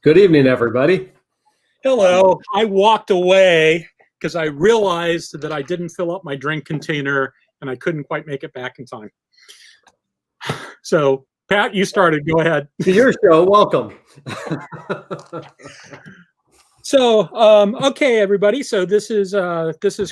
Good evening, everybody. Hello. I walked away because I realized that I didn't fill up my drink container and I couldn't quite make it back in time. So, Pat, you started. Go ahead. To your show, welcome. So, okay, everybody. So this is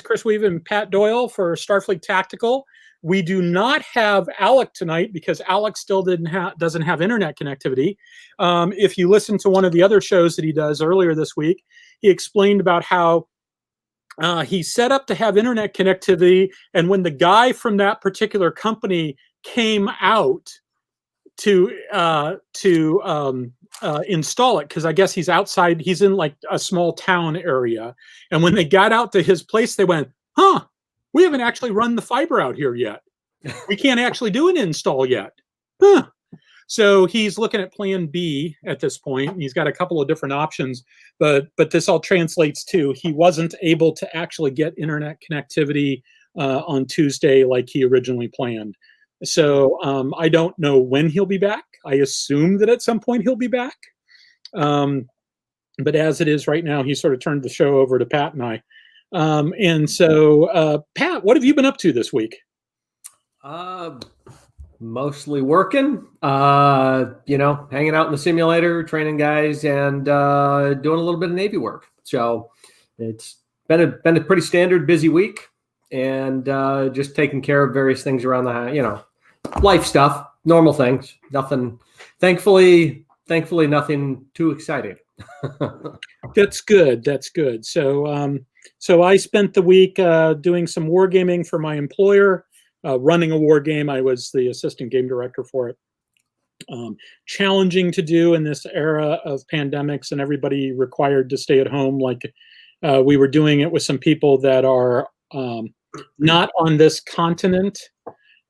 Chris Weave and Pat Doyle for Starfleet Tactical. We do not have Alec tonight because Alec still doesn't have internet connectivity. If you listen to one of the other shows that he does earlier this week, he explained about how he set up to have internet connectivity, and when the guy from that particular company came out to install it, because I guess he's outside, he's in like a small town area, and when they got out to his place, they went, "Huh, we haven't actually run the fiber out here yet. We can't actually do an install yet." Huh. So he's looking at plan B at this point. He's got a couple of different options, but this all translates to he wasn't able to actually get internet connectivity on Tuesday like he originally planned. So I don't know when he'll be back. I assume that at some point he'll be back. But as it is right now, he sort of turned the show over to Pat and I. And so, Pat, what have you been up to this week? Mostly working, hanging out in the simulator, training guys, and doing a little bit of Navy work. So it's been a pretty standard busy week, and just taking care of various things around the life stuff, normal things. Nothing, thankfully, nothing too exciting. That's good. That's good. So, so I spent the week doing some wargaming for my employer. Running a war game. I was the assistant game director for it. Challenging to do in this era of pandemics and everybody required to stay at home. Like we were doing it with some people that are not on this continent.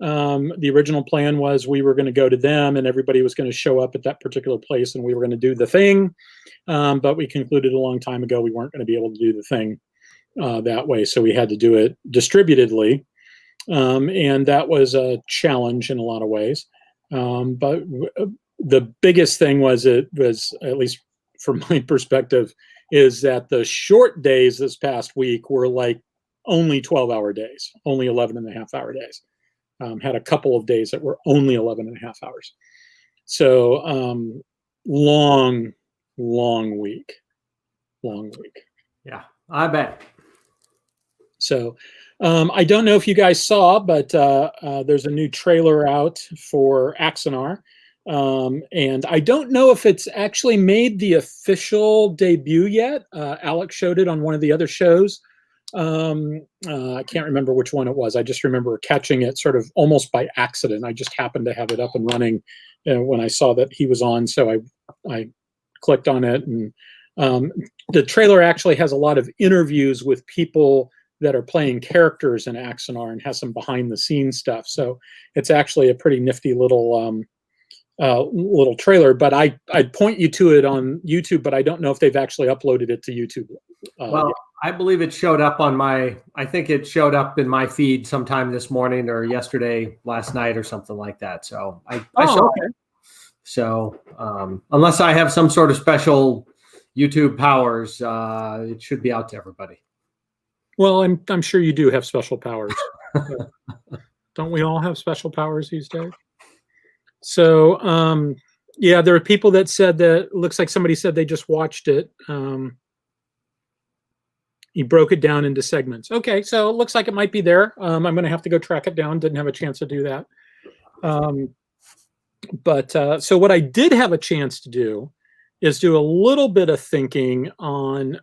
The original plan was we were going to go to them and everybody was going to show up at that particular place and we were going to do the thing. But we concluded a long time ago we weren't going to be able to do the thing that way. So we had to do it distributedly. And that was a challenge in a lot of ways. But the biggest thing was, it was, at least from my perspective, is that the short days this past week were like only 12-hour days, only 11.5-hour days. Had a couple of days that were only 11.5 hours. So long week. Yeah, I bet. So I don't know if you guys saw, but there's a new trailer out for Axanar. And I don't know if it's actually made the official debut yet. Alex showed it on one of the other shows. I can't remember which one it was. I just remember catching it sort of almost by accident. I just happened to have it up and running when I saw that he was on. So I clicked on it. And the trailer actually has a lot of interviews with people that are playing characters in Axanar and has some behind the scenes stuff. So it's actually a pretty nifty little trailer, but I'd point you to it on YouTube, but I don't know if they've actually uploaded it to YouTube. Well, I believe it showed up I think it showed up in my feed sometime this morning or last night or something like that. So I saw it. So unless I have some sort of special YouTube powers, it should be out to everybody. Well, I'm sure you do have special powers. Don't we all have special powers these days? So, yeah, there are people that said that, looks like somebody said they just watched it. He broke it down into segments. Okay, so it looks like it might be there. I'm going to have to go track it down. Didn't have a chance to do that. So what I did have a chance to do is do a little bit of thinking on...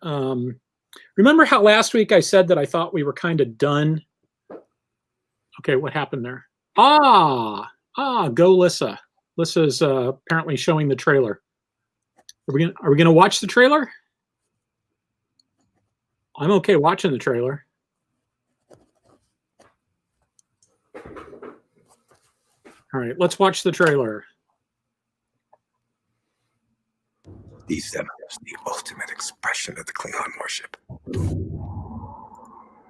remember how last week I said that I thought we were kind of done? Okay, what happened there? Go Lissa. Lissa's apparently showing the trailer. Are we gonna watch the trailer? I'm okay watching the trailer. All right, let's watch the trailer. D7 is the ultimate expression of the Klingon warship.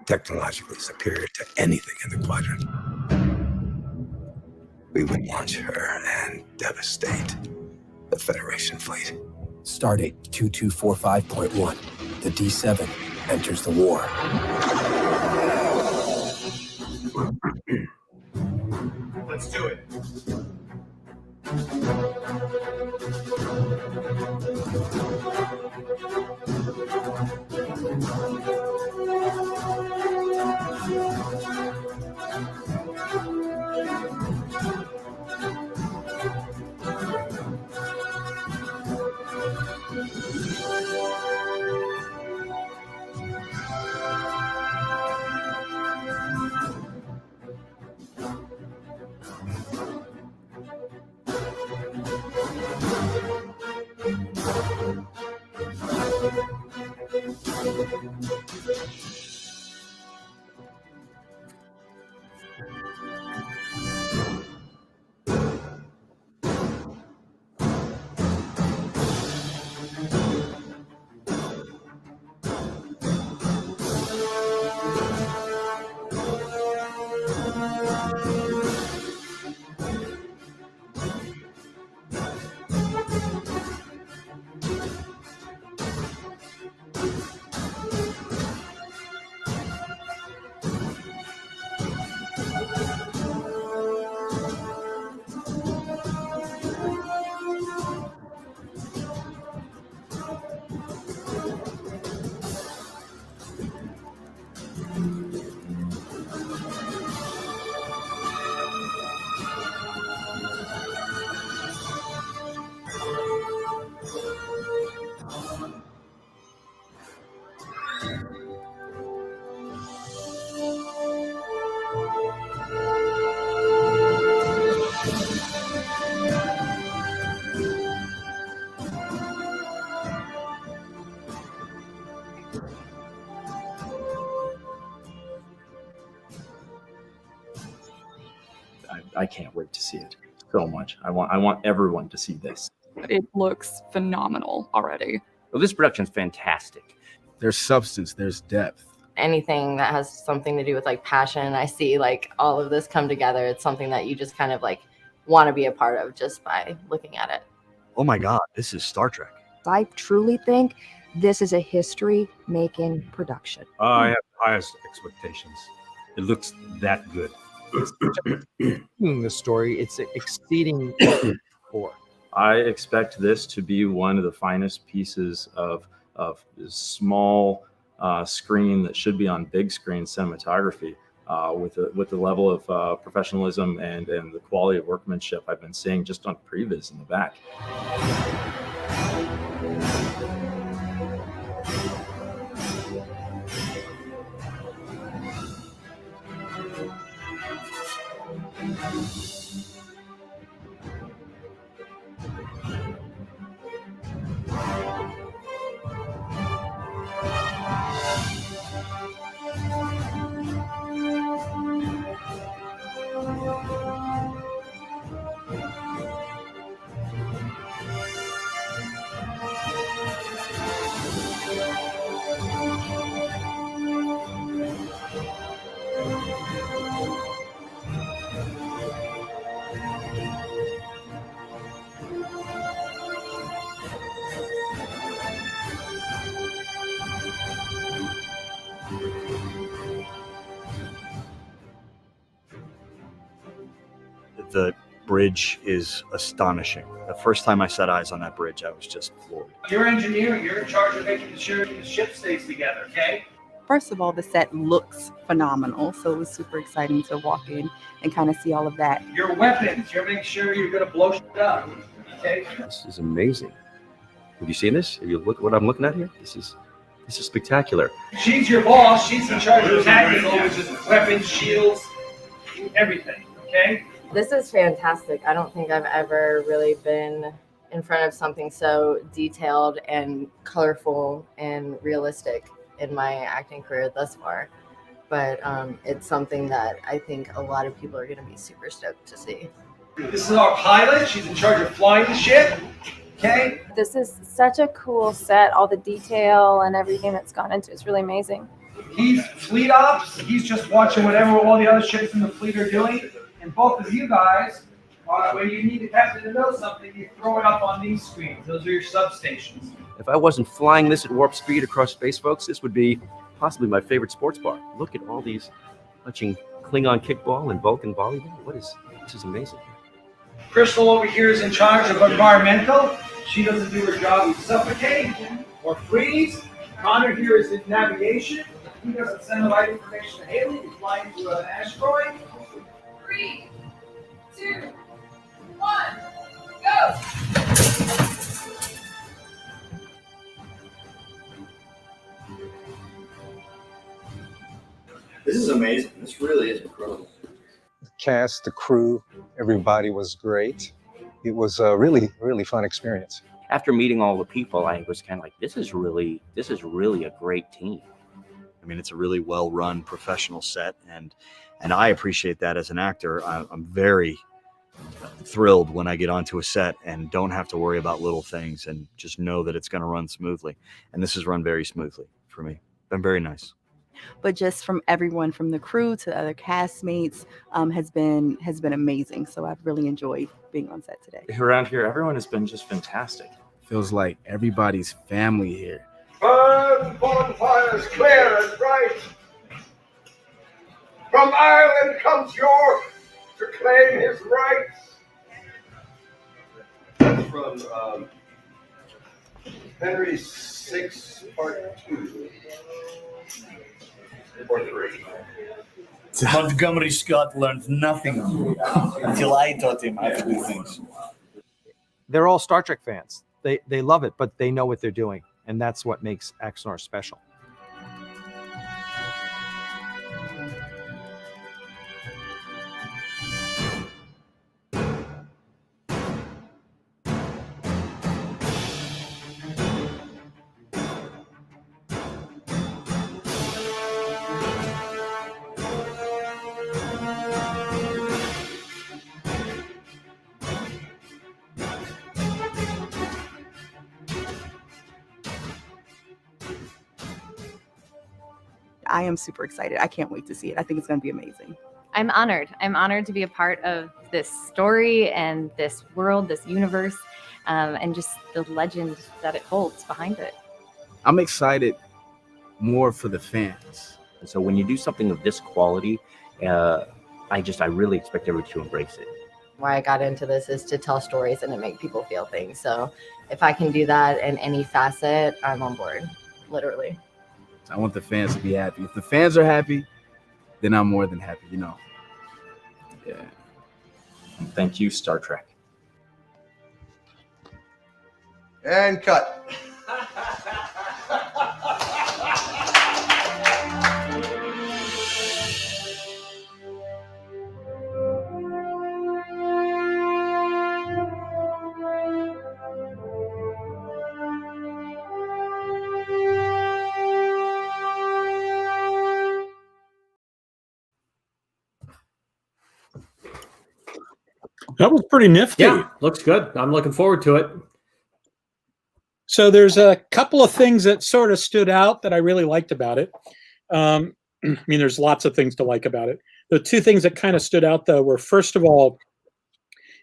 Technologically superior to anything in the quadrant. We would launch her and devastate the Federation fleet. Stardate 2245.1. The D7 enters the war. Let's do it. I can't wait to see it so much. I want everyone to see this. It looks phenomenal already. Well, this production's fantastic. There's substance, there's depth. Anything that has something to do with like passion, I see like all of this come together. It's something that you just kind of like want to be a part of just by looking at it. Oh my God, this is Star Trek. I truly think this is a history-making production. I have highest expectations. It looks that good. The story, it's exceeding for. I expect this to be one of the finest pieces of small screen that should be on big screen cinematography with the level of professionalism and the quality of workmanship I've been seeing just on previs in the back. The bridge is astonishing. The first time I set eyes on that bridge, I was just floored. You're engineering. You're in charge of making sure the ship stays together, okay? First of all, the set looks phenomenal, so it was super exciting to walk in and kind of see all of that. Your weapons. You're making sure you're going to blow shit up, okay? This is amazing. Have you seen this? Have you look at what I'm looking at here? This is spectacular. She's your boss. She's in charge of tactical, which is weapons, shields, everything, okay? This is fantastic. I don't think I've ever really been in front of something so detailed and colorful and realistic in my acting career thus far. But it's something that I think a lot of people are going to be super stoked to see. This is our pilot. She's in charge of flying the ship, okay? This is such a cool set. All the detail and everything that's gone into it's really amazing. He's fleet ops. He's just watching whatever all the other ships in the fleet are doing. And both of you guys When you need the captain to know something, you throw it up on these screens. Those are your substations. If I wasn't flying this at warp speed across space, folks, this would be possibly my favorite sports bar. Look at all these touching Klingon kickball and Vulcan volleyball. This is amazing. Crystal over here is in charge of environmental. She doesn't do her job. We suffocate or freeze. Connor here is in navigation. He doesn't send the right information to Haley. He's flying to an asteroid. 3, 2, 1, go! This is amazing. This really is incredible. The cast, the crew, everybody was great. It was a really, really fun experience. After meeting all the people, I was kind of like, this is really a great team. I mean, it's a really well-run professional set, and I appreciate that as an actor. I'm very thrilled when I get onto a set and don't have to worry about little things and just know that it's going to run smoothly. And this has run very smoothly for me. Been very nice. But just from everyone, from the crew to the other castmates, has been amazing. So I've really enjoyed being on set today. Around here, everyone has been just fantastic. Feels like everybody's family here. Burn bonfires clear and bright. From Ireland comes York to claim his rights. That's from Henry VI, Part 2. Or 3. Montgomery Scott learned nothing until I taught him how to do things. They're all Star Trek fans. They love it, but they know what they're doing, and that's what makes Axanar special. I am super excited. I can't wait to see it. I think it's going to be amazing. I'm honored. I'm honored to be a part of this story and this world, this universe, and just the legend that it holds behind it. I'm excited more for the fans. And so when you do something of this quality, I really expect everyone to embrace it. Why I got into this is to tell stories and to make people feel things. So if I can do that in any facet, I'm on board, literally. I want the fans to be happy. If the fans are happy, then I'm more than happy, you know. Yeah. Thank you, Star Trek. And cut. That was pretty nifty. Yeah, looks good. I'm looking forward to it. So there's a couple of things that sort of stood out that I really liked about it. I mean, there's lots of things to like about it. The two things that kind of stood out, though, were, first of all,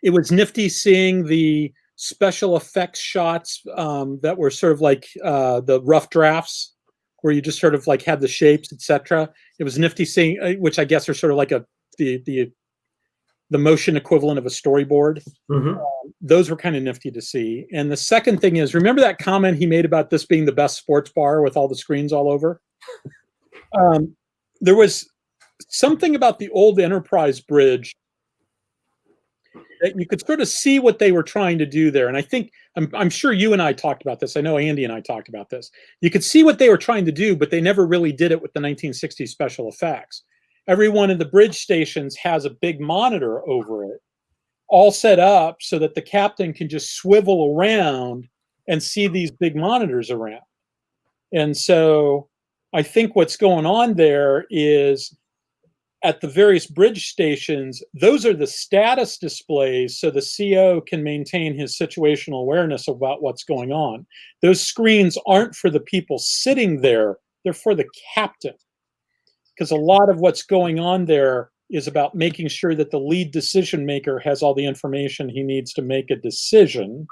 it was nifty seeing the special effects shots that were sort of like the rough drafts, where you just sort of like had the shapes, etc. It was nifty seeing, which I guess are sort of like the motion equivalent of a storyboard. Mm-hmm. Those were kind of nifty to see. And the second thing is, remember that comment he made about this being the best sports bar with all the screens all over? There was something about the old Enterprise bridge that you could sort of see what they were trying to do there. And I think, I'm sure you and I talked about this. I know Andy and I talked about this. You could see what they were trying to do, but they never really did it with the 1960s special effects. Every one of the bridge stations has a big monitor over it, all set up so that the captain can just swivel around and see these big monitors around. And so I think what's going on there is, at the various bridge stations, those are the status displays so the CO can maintain his situational awareness about what's going on. Those screens aren't for the people sitting there, they're for the captain. Because a lot of what's going on there is about making sure that the lead decision maker has all the information he needs to make a decision.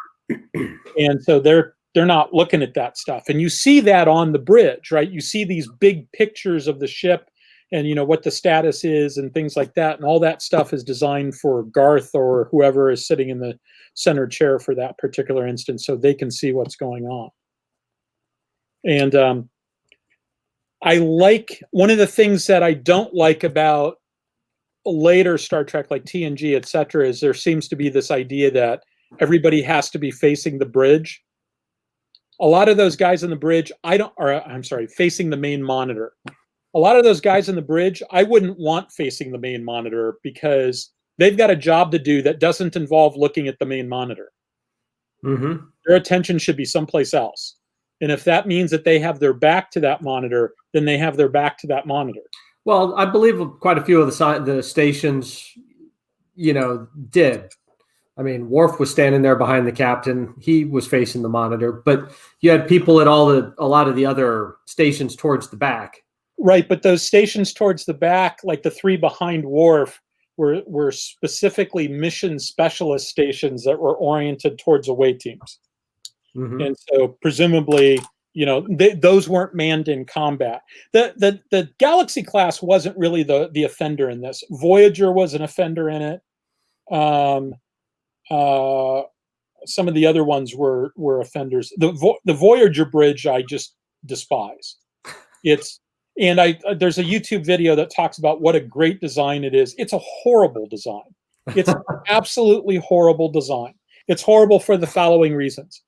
And so they're not looking at that stuff. And you see that on the bridge, right? You see these big pictures of the ship and, you know, what the status is and things like that. And all that stuff is designed for Garth or whoever is sitting in the center chair for that particular instance, so they can see what's going on. And I like, one of the things that I don't like about later Star Trek, like TNG, etc., is there seems to be this idea that everybody has to be facing the bridge. A lot of those guys on the bridge, facing the main monitor. A lot of those guys on the bridge, I wouldn't want facing the main monitor because they've got a job to do that doesn't involve looking at the main monitor. Mm-hmm. Their attention should be someplace else. And if that means that they have their back to that monitor, then they have their back to that monitor. Well, I believe quite a few of the stations, you know, did. I mean, Worf was standing there behind the captain. He was facing the monitor, but you had people at a lot of the other stations towards the back. Right, but those stations towards the back, like the three behind Worf, were specifically mission specialist stations that were oriented towards away teams. Mm-hmm. And so presumably, you know, those weren't manned in combat. The Galaxy class wasn't really the offender in this. Voyager was an offender in it. Some of the other ones were offenders. The Voyager bridge I just despise. There's a YouTube video that talks about what a great design it is. It's a horrible design. It's absolutely horrible design. It's horrible for the following reasons.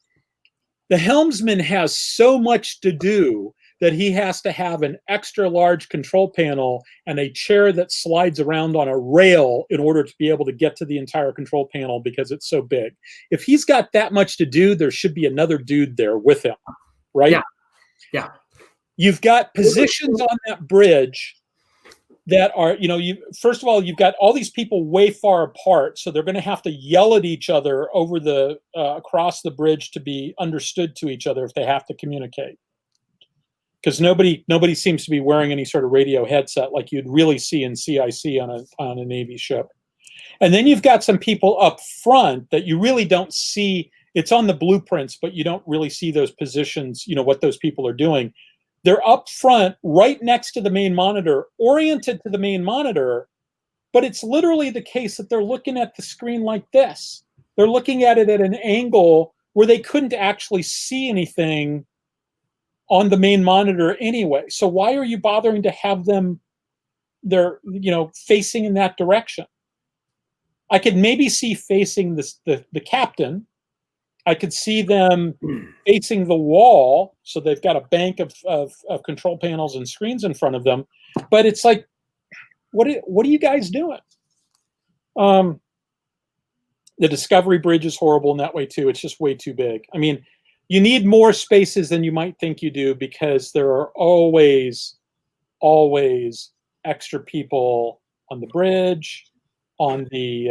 The helmsman has so much to do that he has to have an extra large control panel and a chair that slides around on a rail in order to be able to get to the entire control panel because it's so big. If he's got that much to do, there should be another dude there with him, right? Yeah. You've got positions on that bridge that are, you know, first of all, you've got all these people way far apart, so they're going to have to yell at each other over across the bridge to be understood to each other if they have to communicate. Because nobody seems to be wearing any sort of radio headset like you'd really see in CIC on a Navy ship. And then you've got some people up front that you really don't see. It's on the blueprints, but you don't really see those positions, you know, what those people are doing. They're up front, right next to the main monitor, oriented to the main monitor, but it's literally the case that they're looking at the screen like this. They're looking at it at an angle where they couldn't actually see anything on the main monitor anyway. So why are you bothering to have them, they're, you know, facing in that direction? I could maybe see facing the captain. I could see them facing the wall, so they've got a bank of control panels and screens in front of them. But it's like, what are you guys doing? The Discovery Bridge is horrible in that way too. It's just way too big. I mean, you need more spaces than you might think you do because there are always extra people on the bridge, on the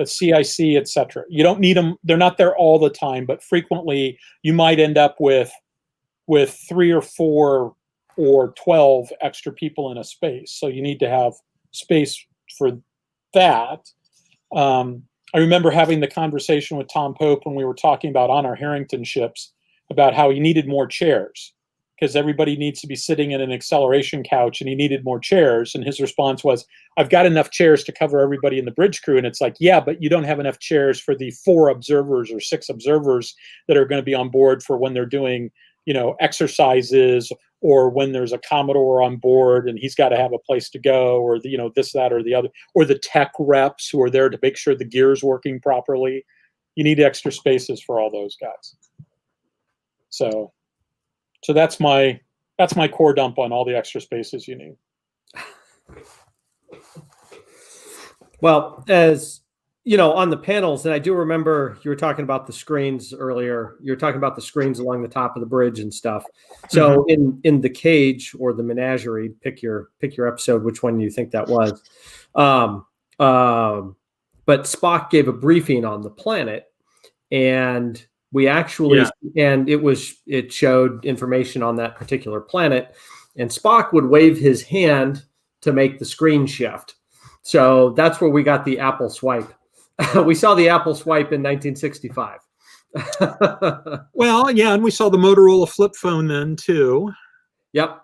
CIC, etc. You don't need them. They're not there all the time, but frequently you might end up with 3 or 4 or 12 extra people in a space. So you need to have space for that. I remember having the conversation with Tom Pope when we were talking about on our Harrington ships about how he needed more chairs because everybody needs to be sitting in an acceleration couch and he needed more chairs. And his response was, I've got enough chairs to cover everybody in the bridge crew. And it's like, yeah, but you don't have enough chairs for the 4 observers or 6 observers that are going to be on board for when they're doing, you know, exercises or when there's a Commodore on board and he's got to have a place to go or the, you know, this, that, or the other, or the tech reps who are there to make sure the gear's working properly. You need extra spaces for all those guys. So that's my core dump on all the extra spaces you need. Well, as you know, on the panels, and I do remember you were talking about the screens earlier. You were talking about the screens along the top of the bridge and stuff. So in the cage or the menagerie, pick your episode, which one you think that was. But Spock gave a briefing on the planet, and we actually, and it showed information on that particular planet, and Spock would wave his hand to make the screen shift. So that's where we got the Apple swipe. We saw the Apple swipe in 1965. Well, yeah, and we saw the Motorola flip phone then too. Yep.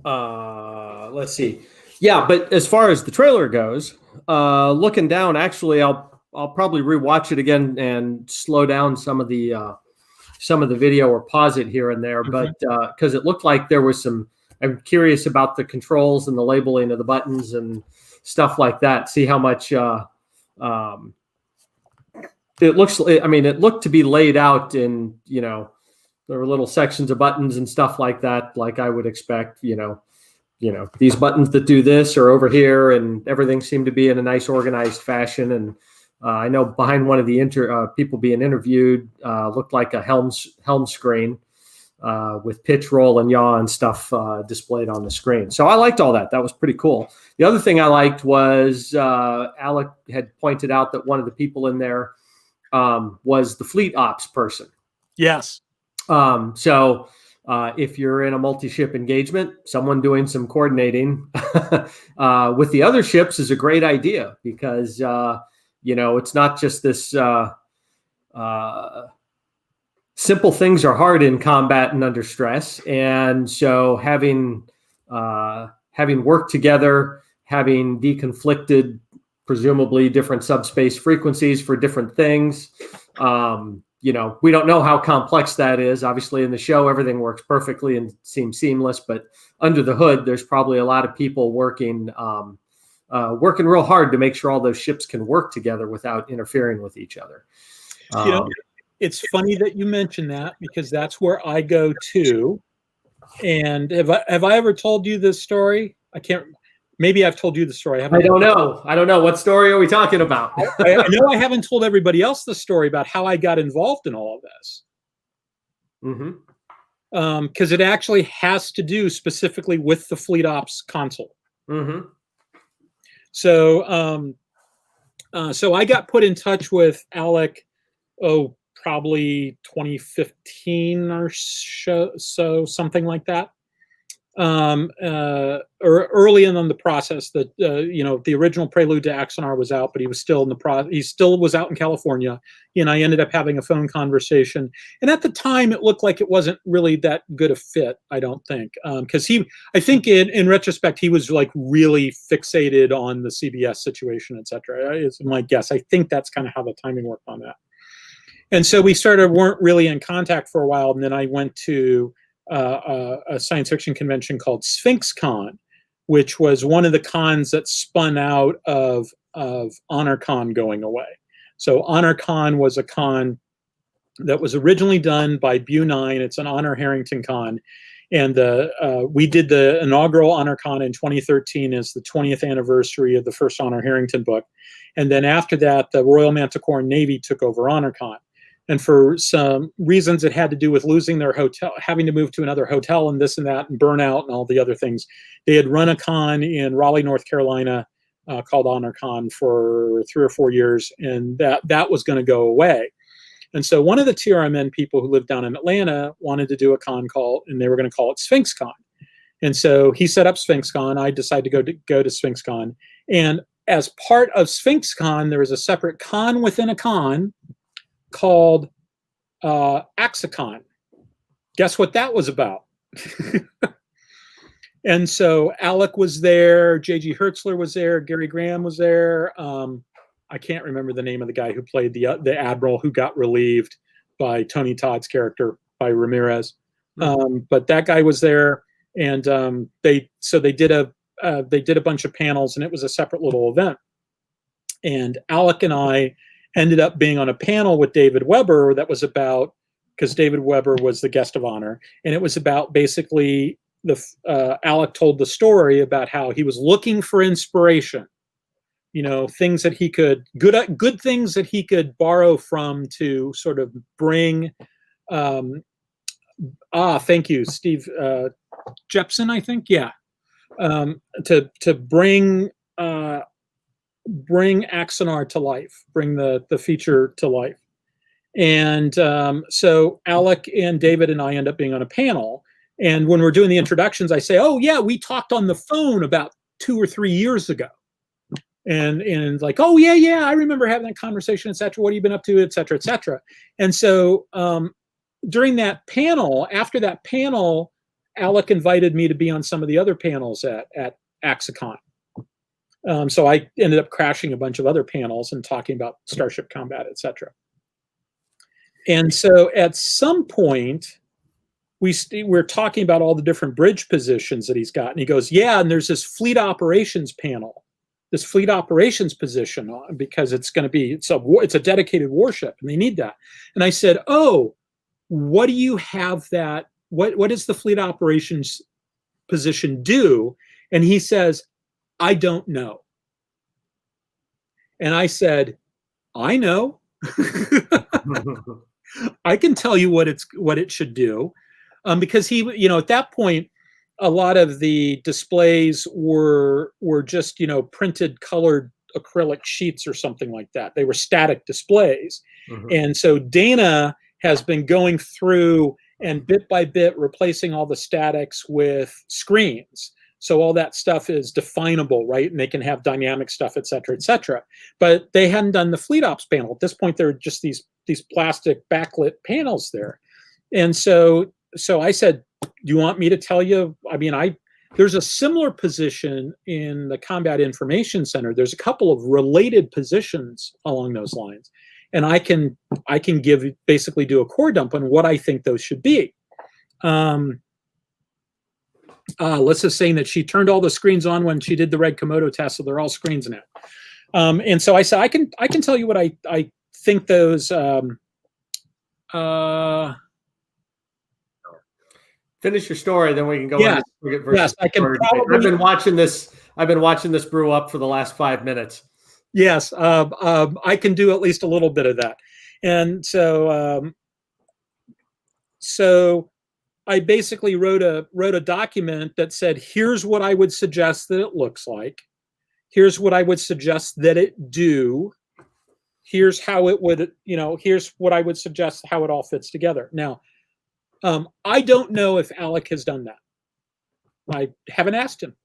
Let's see. Yeah, but as far as the trailer goes, looking down, actually, I'll probably rewatch it again and slow down some of the video or pause it here and there. But because it looked like there was some, I'm curious about the controls and the labeling of the buttons and stuff like that. See how much it looks. I mean, it looked to be laid out in, there were little sections of buttons and stuff like that, like I would expect. These buttons that do this are over here, and everything seemed to be in a nice organized fashion. And I know behind one of the people being interviewed looked like a helm screen with pitch, roll, and yaw and stuff displayed on the screen. So I liked all that. That was pretty cool. The other thing I liked was Alec had pointed out that one of the people in there was the fleet ops person. Yes. So if you're in a multi-ship engagement, someone doing some coordinating with the other ships is a great idea because, it's not just this simple things are hard in combat and under stress. And so having worked together, having deconflicted, presumably different subspace frequencies for different things, we don't know how complex that is. Obviously, in the show, everything works perfectly and seems seamless. But under the hood, there's probably a lot of people working real hard to make sure all those ships can work together without interfering with each other. It's funny that you mention that because that's where I go to. And have I ever told you this story? I can't. Maybe I've told you the story. I don't know. What story are we talking about? I know I haven't told everybody else the story about how I got involved in all of this. Because it actually has to do specifically with the Fleet Ops console. So, so I got put in touch with Alec, probably 2015 or so, something like that. Or early in the process that, the original Prelude to Axanar was out, but he was still in the he still was out in California. And I ended up having a phone conversation. And at the time, it looked like it wasn't really that good a fit, I don't think. Because I think in retrospect, he was like really fixated on the CBS situation, et cetera. Is my guess. I think that's kind of how the timing worked on that. And so we weren't really in contact for a while. And then I went to a science fiction convention called Sphinx Con, which was one of the cons that spun out of Honor Con going away. So Honor Con was a con that was originally done by Bu9. It's an Honor Harrington con. And we did the inaugural Honor Con in 2013 as the 20th anniversary of the first Honor Harrington book. And then after that, the Royal Manticore Navy took over Honor Con. And for some reasons, it had to do with losing their hotel, having to move to another hotel and this and that and burnout and all the other things. They had run a con in Raleigh, North Carolina called Honor Con for 3 or 4 years, and that was going to go away. And so one of the TRMN people who lived down in Atlanta wanted to do a con call, and they were going to call it Sphinx Con. And so he set up Sphinx Con. I decided to go to Sphinx Con. And as part of Sphinx Con, there was a separate con within a con called Axicon. Guess what that was about? And so Alec was there, J.G. Hertzler was there, Gary Graham was there. I can't remember the name of the guy who played the admiral who got relieved by Tony Todd's character, by Ramirez. But that guy was there, and they did a bunch of panels, and it was a separate little event. And Alec and I ended up being on a panel with David Weber that was about, because David Weber was the guest of honor, and it was about basically Alec told the story about how he was looking for inspiration, things that he could good things that he could borrow from to sort of bring. Thank you, Steve Jepson, I think, yeah, to bring Axanar to life, bring the feature to life. And so Alec and David and I end up being on a panel. And when we're doing the introductions, I say, oh, yeah, we talked on the phone about 2 or 3 years ago. And like, oh yeah, I remember having that conversation, etc. What have you been up to, etc., etc. And so during that panel, after that panel, Alec invited me to be on some of the other panels at Axanar. So I ended up crashing a bunch of other panels and talking about starship combat, etc. And so at some point, we're talking about all the different bridge positions that he's got. And he goes, yeah, and there's this fleet operations panel, this fleet operations position, because it's going to be, it's a dedicated warship and they need that. And I said, oh, what do you have that, what does the fleet operations position do? And he says, I don't know. And I said, I know. I can tell you what it should do, because he, at that point, a lot of the displays were just printed colored acrylic sheets or something like that. They were static displays, and so Dana has been going through and bit by bit replacing all the statics with screens. So all that stuff is definable, right? And they can have dynamic stuff, et cetera, et cetera. But they hadn't done the fleet ops panel. At this point, there are just these plastic backlit panels there. And so I said, do you want me to tell you? I mean, there's a similar position in the Combat Information Center. There's a couple of related positions along those lines. And I can basically do a core dump on what I think those should be. Let's just say that she turned all the screens on when she did the red Komodo test, so they're all screens now. And so I said, I can tell you what I think those. Finish your story, then we can go. Yeah. On Yes, I can. Probably, I've been watching this brew up for the last 5 minutes. Yes, I can do at least a little bit of that, and so I basically wrote a document that said, here's what I would suggest that it looks like. Here's what I would suggest that it do. Here's how it would, here's what I would suggest how it all fits together. Now, I don't know if Alec has done that. I haven't asked him.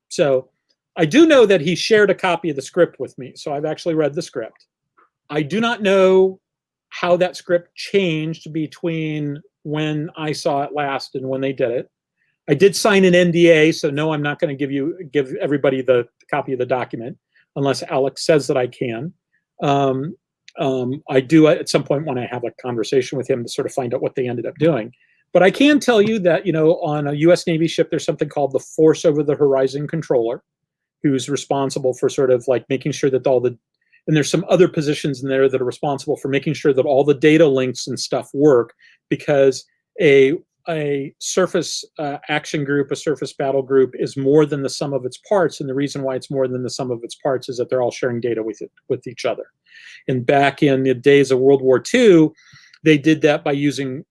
So I do know that he shared a copy of the script with me. So I've actually read the script. I do not know how that script changed between when I saw it last and when they did it. I did sign an NDA, so no, I'm not going to give everybody the copy of the document unless Alex says that I can. I do at some point want to have a conversation with him to sort of find out what they ended up doing. But I can tell you that, on a U.S. Navy ship, there's something called the Force Over the Horizon Controller, who's responsible for sort of like making sure that and there's some other positions in there that are responsible for making sure that all the data links and stuff work, because a surface action group, a surface battle group is more than the sum of its parts. And the reason why it's more than the sum of its parts is that they're all sharing data with each other. And back in the days of World War II, they did that by using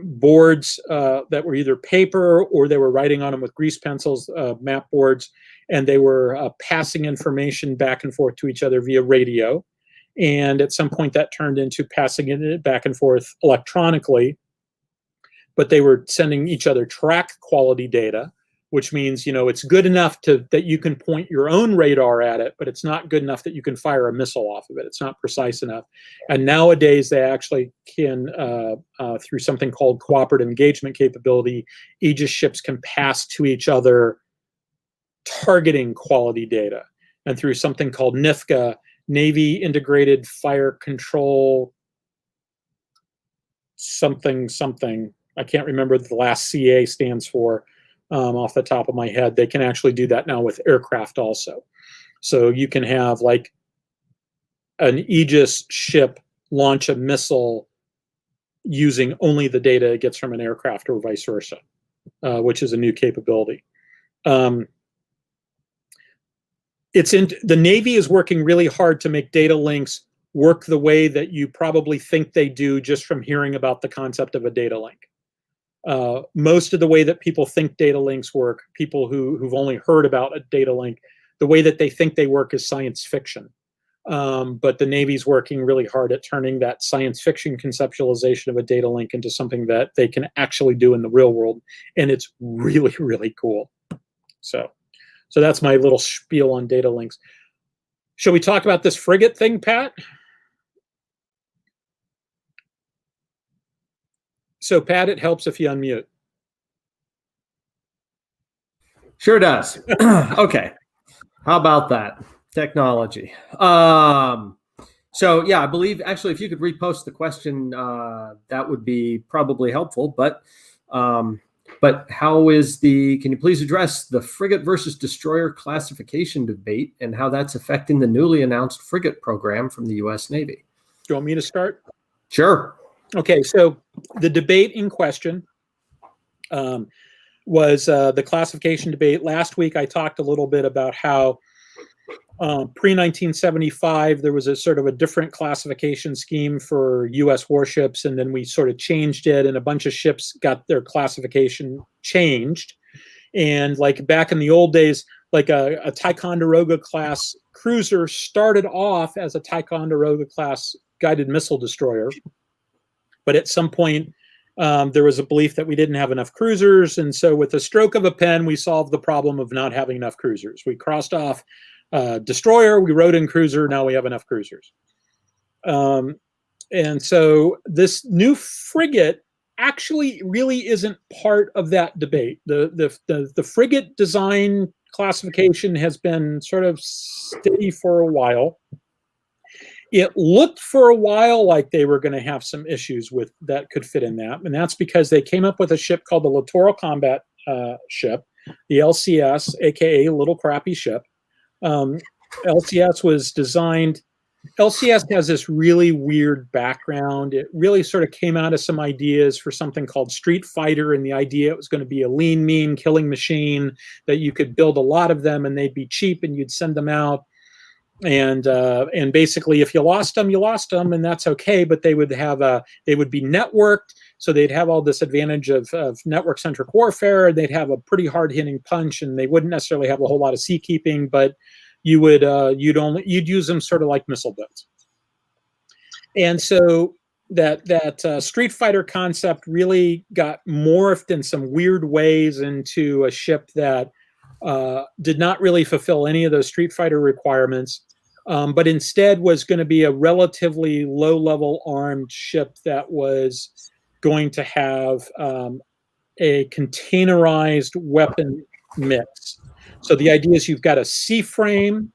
boards that were either paper or they were writing on them with grease pencils, map boards, and they were passing information back and forth to each other via radio. And at some point that turned into passing it back and forth electronically, but they were sending each other track quality data, which means, it's good enough that you can point your own radar at it, but it's not good enough that you can fire a missile off of it. It's not precise enough. And nowadays they actually can, through something called cooperative engagement capability, Aegis ships can pass to each other targeting quality data. And through something called NIFCA, Navy Integrated Fire Control something, I can't remember what the last CA stands for off the top of my head. They can actually do that now with aircraft also. So you can have like an Aegis ship launch a missile using only the data it gets from an aircraft or vice versa, which is a new capability. The Navy is working really hard to make data links work the way that you probably think they do just from hearing about the concept of a data link. Most of the way that people think data links work, people who've only heard about a data link, the way that they think they work is science fiction. But the Navy's working really hard at turning that science fiction conceptualization of a data link into something that they can actually do in the real world. And it's really, really cool. So So that's my little spiel on data links. Shall we talk about this frigate thing, Pat? So Pat, it helps if you unmute. Sure does. Okay. How about that? Technology. So yeah, I believe actually if you could repost the question, that would be probably helpful. But how is can you please address the frigate versus destroyer classification debate and how that's affecting the newly announced frigate program from the U.S. Navy? Do you want me to start? Sure. Okay, so the debate in question was the classification debate. Last week, I talked a little bit about how pre-1975, there was a sort of a different classification scheme for U.S. warships, and then we sort of changed it, and a bunch of ships got their classification changed. And like back in the old days, like a Ticonderoga class cruiser started off as a Ticonderoga class guided missile destroyer. But at some point, there was a belief that we didn't have enough cruisers. And so with the stroke of a pen, we solved the problem of not having enough cruisers. We crossed off destroyer, we wrote in cruiser, now we have enough cruisers. And so this new frigate actually really isn't part of that debate. The frigate design classification has been sort of steady for a while. It looked for a while like they were going to have some issues with that could fit in that. And that's because they came up with a ship called the Littoral Combat Ship, the LCS, aka Little Crappy Ship. LCS was designed, LCS has this really weird background. It really sort of came out of some ideas for something called Street Fighter, and the idea it was going to be a lean, mean killing machine that you could build a lot of them and they'd be cheap and you'd send them out. And basically, if you lost them, and that's okay. But they would be networked, so they'd have all this advantage of network-centric warfare. They'd have a pretty hard-hitting punch, and they wouldn't necessarily have a whole lot of seakeeping. But you'd use them sort of like missile boats. And so that Street Fighter concept really got morphed in some weird ways into a ship that did not really fulfill any of those Street Fighter requirements, but instead was going to be a relatively low-level armed ship that was going to have a containerized weapon mix. So the idea is you've got a C-frame,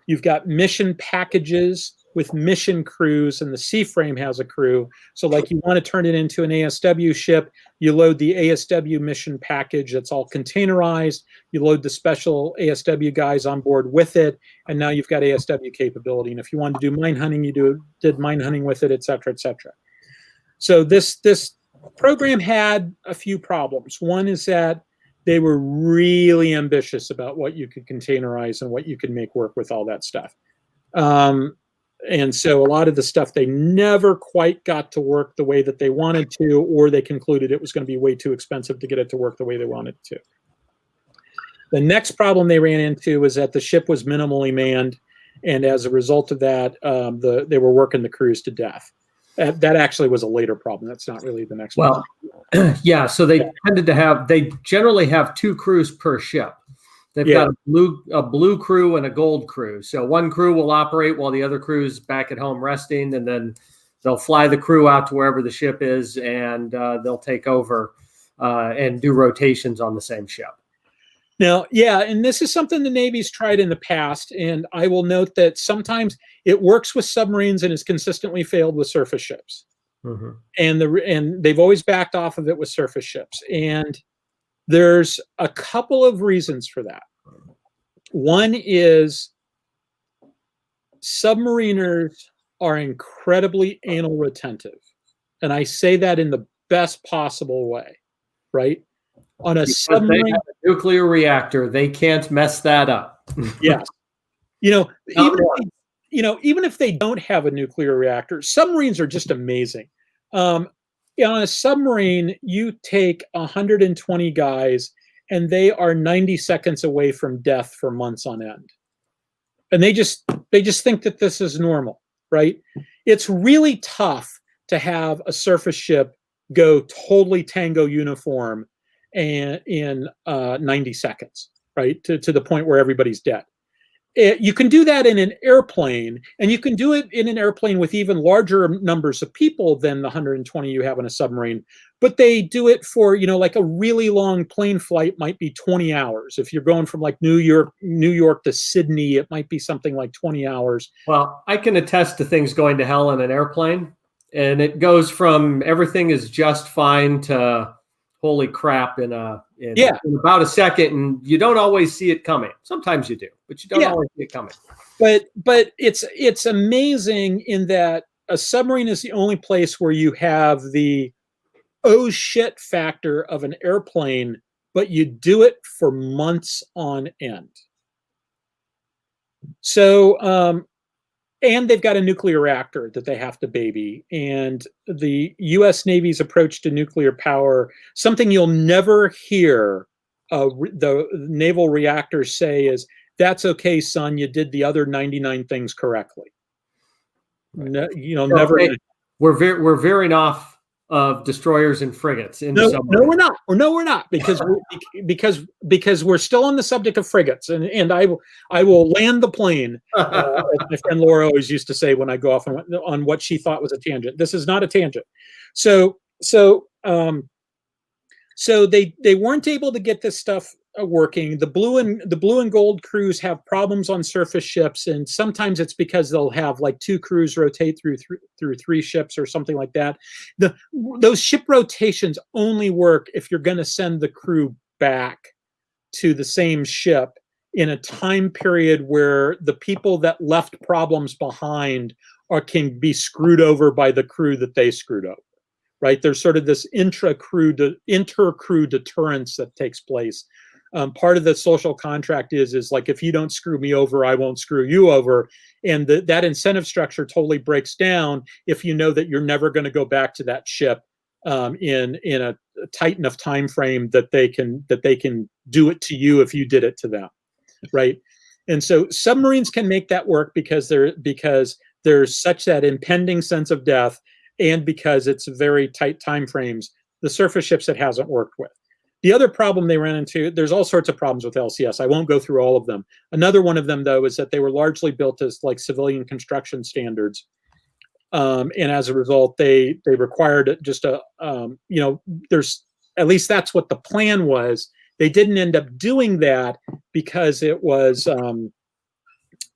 you've got mission packages with mission crews, and the C-frame has a crew. So like you want to turn it into an ASW ship, you load the ASW mission package that's all containerized, you load the special ASW guys on board with it, and now you've got ASW capability. And if you wanted to do mine hunting, you did mine hunting with it, et cetera, et cetera. So this program had a few problems. One is that they were really ambitious about what you could containerize and what you could make work with all that stuff. And so a lot of the stuff they never quite got to work the way that they wanted to, or they concluded it was going to be way too expensive to get it to work the way they wanted it to. The next problem they ran into was that the ship was minimally manned, and as a result of that, they were working the crews to death. That actually was a later problem. That's not really the next one. Well, yeah, so they generally have two crews per ship. They've got a blue crew and a gold crew. So one crew will operate while the other crew's back at home resting, and then they'll fly the crew out to wherever the ship is, and they'll take over and do rotations on the same ship. Now, yeah, and this is something the Navy's tried in the past, and I will note that sometimes it works with submarines and has consistently failed with surface ships. Mm-hmm. And they've always backed off of it with surface ships. And there's a couple of reasons for that. One is submariners are incredibly anal retentive. And I say that in the best possible way, right? On a submarine, they have a nuclear reactor, they can't mess that up. Yes. Even if they don't have a nuclear reactor, submarines are just amazing. On a submarine, you take 120 guys and they are 90 seconds away from death for months on end. And they just think that this is normal, right? It's really tough to have a surface ship go totally tango uniform and in 90 seconds. right? To the point where everybody's dead. You can do that in an airplane, and you can do it in an airplane with even larger numbers of people than the 120 you have in a submarine. But they do it for, like a really long plane flight might be 20 hours. If you're going from like New York to Sydney, it might be something like 20 hours. Well, I can attest to things going to hell in an airplane, and it goes from everything is just fine to holy crap in about a second, and you don't always see it coming. Sometimes you do, but you don't always see it coming. But it's amazing in that a submarine is the only place where you have the oh shit factor of an airplane, but you do it for months on end. So and they've got a nuclear reactor that they have to baby. And the U.S. Navy's approach to nuclear power, something you'll never hear the naval reactors say is, that's okay, son, you did the other 99 things correctly. No, never. We're veering off of destroyers and frigates. No, we're not. Or no, we're not, because we're still on the subject of frigates, and I will land the plane. As my friend Laura always used to say when I go off on what she thought was a tangent. This is not a tangent. So they weren't able to get this stuff working. The blue and gold crews have problems on surface ships, and sometimes it's because they'll have like 2 crews rotate through 3 ships or something like that. Those ship rotations only work if you're going to send the crew back to the same ship in a time period where the people that left problems behind can be screwed over by the crew that they screwed over. Right? There's sort of this inter-crew deterrence that takes place. Part of the social contract is like, if you don't screw me over, I won't screw you over. And that incentive structure totally breaks down if you know that you're never going to go back to that ship in a tight enough time frame that they can do it to you if you did it to them, right? And so submarines can make that work because there's such that impending sense of death, and because it's very tight time frames. The surface ships it hasn't worked with. The other problem they ran into, there's all sorts of problems with LCS. I won't go through all of them. Another one of them, though, is that they were largely built as like civilian construction standards. And as a result, they required just there's, at least that's what the plan was. They didn't end up doing that because it was,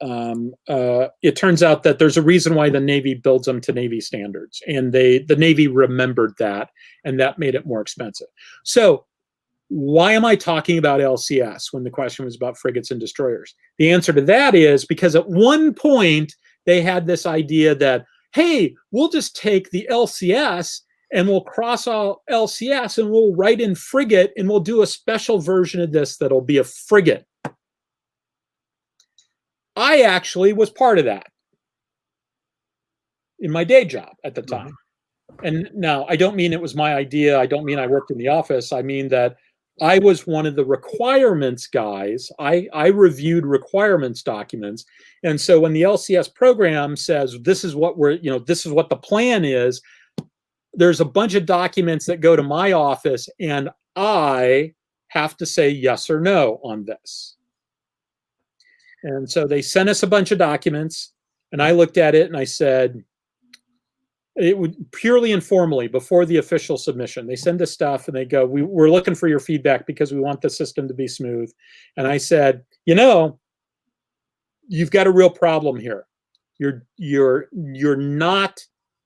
it turns out that there's a reason why the Navy builds them to Navy standards. And the Navy remembered that, and that made it more expensive. So why am I talking about LCS when the question was about frigates and destroyers? The answer to that is because at one point they had this idea that, hey, we'll just take the LCS and we'll cross all LCS and we'll write in frigate and we'll do a special version of this that'll be a frigate. I actually was part of that in my day job at the time. And now I don't mean it was my idea. I don't mean I worked in the office. I mean that I was one of the requirements guys. I reviewed requirements documents. And so when the LCS program says, this is what this is what the plan is, there's a bunch of documents that go to my office and I have to say yes or no on this. And so they sent us a bunch of documents and I looked at it and I said, it would purely informally before the official submission. They send us stuff and they go, we're looking for your feedback because we want the system to be smooth. And I said, you've got a real problem here. You're not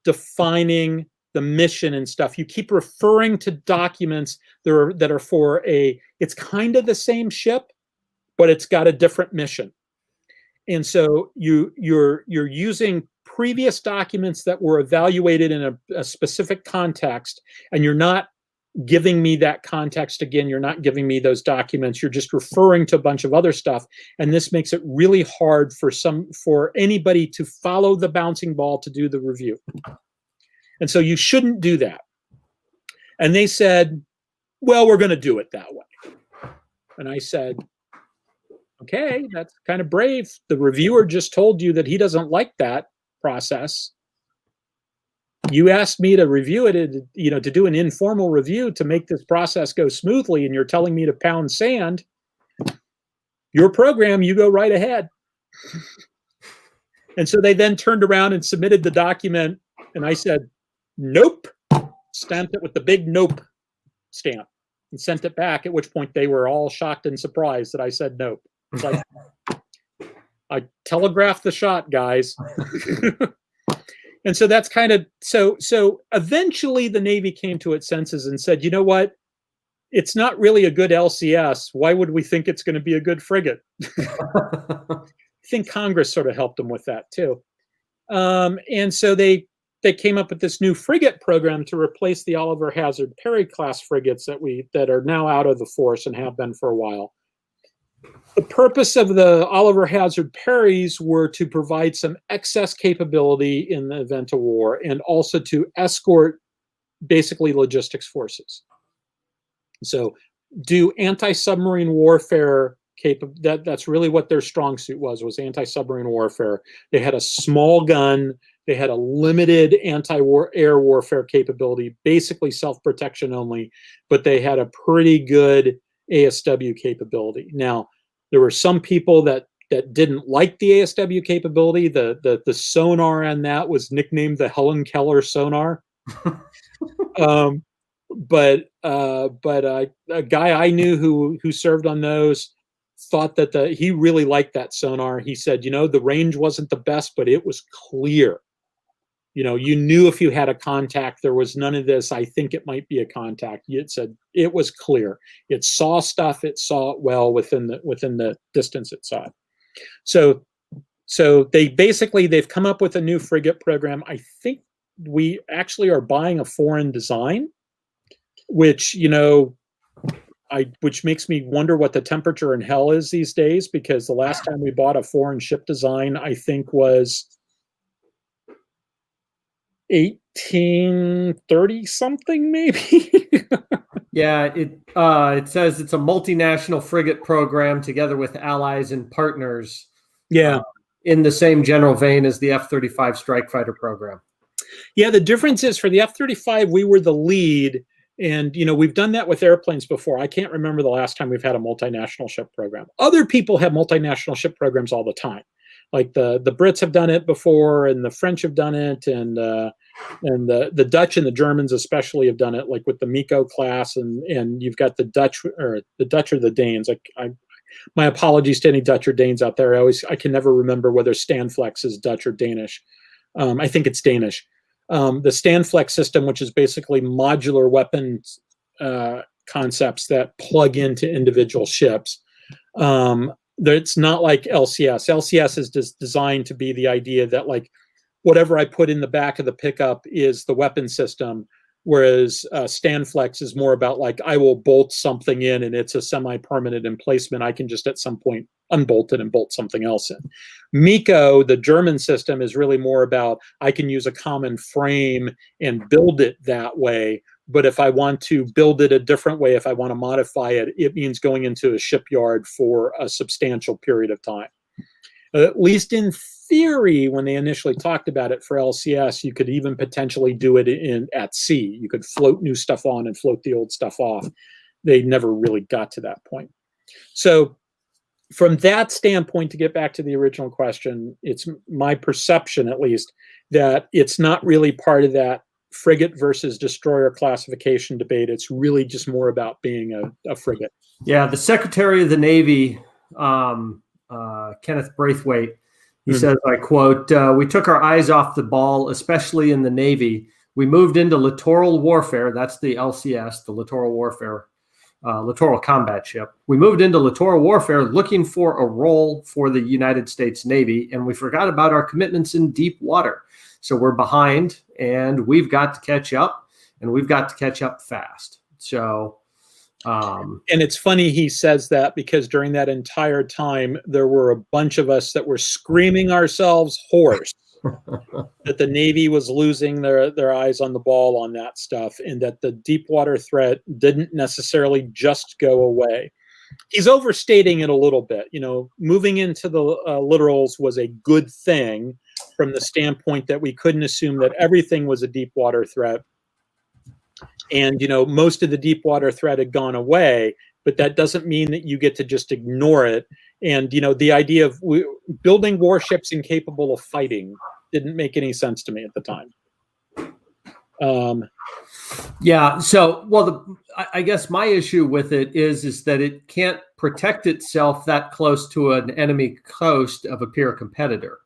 defining the mission and stuff. You keep referring to documents that are for it's kind of the same ship, but it's got a different mission. And so you're using previous documents that were evaluated in a specific context, and you're not giving me that context again. You're not giving me those documents. You're just referring to a bunch of other stuff. And this makes it really hard for anybody to follow the bouncing ball to do the review. And so you shouldn't do that. And they said, well, we're going to do it that way. And I said, okay, that's kind of brave. The reviewer just told you that he doesn't like that process. You asked me to review it, to do an informal review to make this process go smoothly, and you're telling me to pound sand. your program, you go right ahead. And so they then turned around and submitted the document, and I said, nope, stamped it with the big nope stamp and sent it back, at which point they were all shocked and surprised that I said nope. It's like, I telegraphed the shot, guys. And so that's kind of, so eventually the Navy came to its senses and said, you know what? It's not really a good LCS. Why would we think it's going to be a good frigate? I think Congress sort of helped them with that too. And so they came up with this new frigate program to replace the Oliver Hazard Perry class frigates that are now out of the force and have been for a while. The purpose of the Oliver Hazard Perrys were to provide some excess capability in the event of war, and also to escort basically logistics forces. So do anti-submarine warfare that's really what their strong suit was anti-submarine warfare. They had a small gun, they had a limited air warfare capability, basically self-protection only, but they had a pretty good ASW capability. Now, there were some people that didn't like the ASW capability. The sonar on that was nicknamed the Helen Keller sonar. But a guy I knew who served on those thought that he really liked that sonar. He said, the range wasn't the best, but it was clear. You knew if you had a contact. There was none of this, I think it might be a contact. It said it was clear. It saw stuff. It saw it well within the distance it saw it. So they've come up with a new frigate program. I think we actually are buying a foreign design, which which makes me wonder what the temperature in hell is these days, because the last time we bought a foreign ship design, I think, was 1830 something, maybe. Yeah, it says it's a multinational frigate program together with allies and partners. Yeah, in the same general vein as the F-35 strike fighter program. Yeah, the difference is for the F-35, we were the lead. And, we've done that with airplanes before. I can't remember the last time we've had a multinational ship program. Other people have multinational ship programs all the time. Like the Brits have done it before, and the French have done it, and the Dutch and the Germans especially have done it, like with the Miko class, and you've got the Dutch or the Danes. My apologies to any Dutch or Danes out there. I can never remember whether Standflex is Dutch or Danish. I think it's Danish. The Standflex system, which is basically modular weapons concepts that plug into individual ships. It's not like LCS. LCS is designed to be the idea that whatever I put in the back of the pickup is the weapon system, whereas Standflex is more about I will bolt something in and it's a semi-permanent emplacement. I can just at some point unbolt it and bolt something else in. Miko, the German system, is really more about I can use a common frame and build it that way. But if I want to build it a different way, if I want to modify it, it means going into a shipyard for a substantial period of time. At least in theory, when they initially talked about it for LCS, you could even potentially do it at sea. You could float new stuff on and float the old stuff off. They never really got to that point. So from that standpoint, to get back to the original question, it's my perception, at least, that it's not really part of that frigate versus destroyer classification debate. It's really just more about being a frigate. Yeah, the Secretary of the Navy, Kenneth Braithwaite, he says, I quote, "We took our eyes off the ball, especially in the Navy. We moved into littoral warfare." That's the LCS, the littoral warfare, littoral combat ship. "We moved into littoral warfare looking for a role for the United States Navy, and we forgot about our commitments in deep water. So we're behind, and we've got to catch up, and we've got to catch up fast." So, and it's funny he says that, because during that entire time, there were a bunch of us that were screaming ourselves hoarse that the Navy was losing their eyes on the ball on that stuff, and that the deep water threat didn't necessarily just go away. He's overstating it a little bit. Moving into the littorals was a good thing from the standpoint that we couldn't assume that everything was a deep water threat. And, most of the deep water threat had gone away, but that doesn't mean that you get to just ignore it And the idea of building warships incapable of fighting didn't make any sense to me at the time. Yeah. So, well, I guess my issue with it is that it can't protect itself that close to an enemy coast of a peer competitor,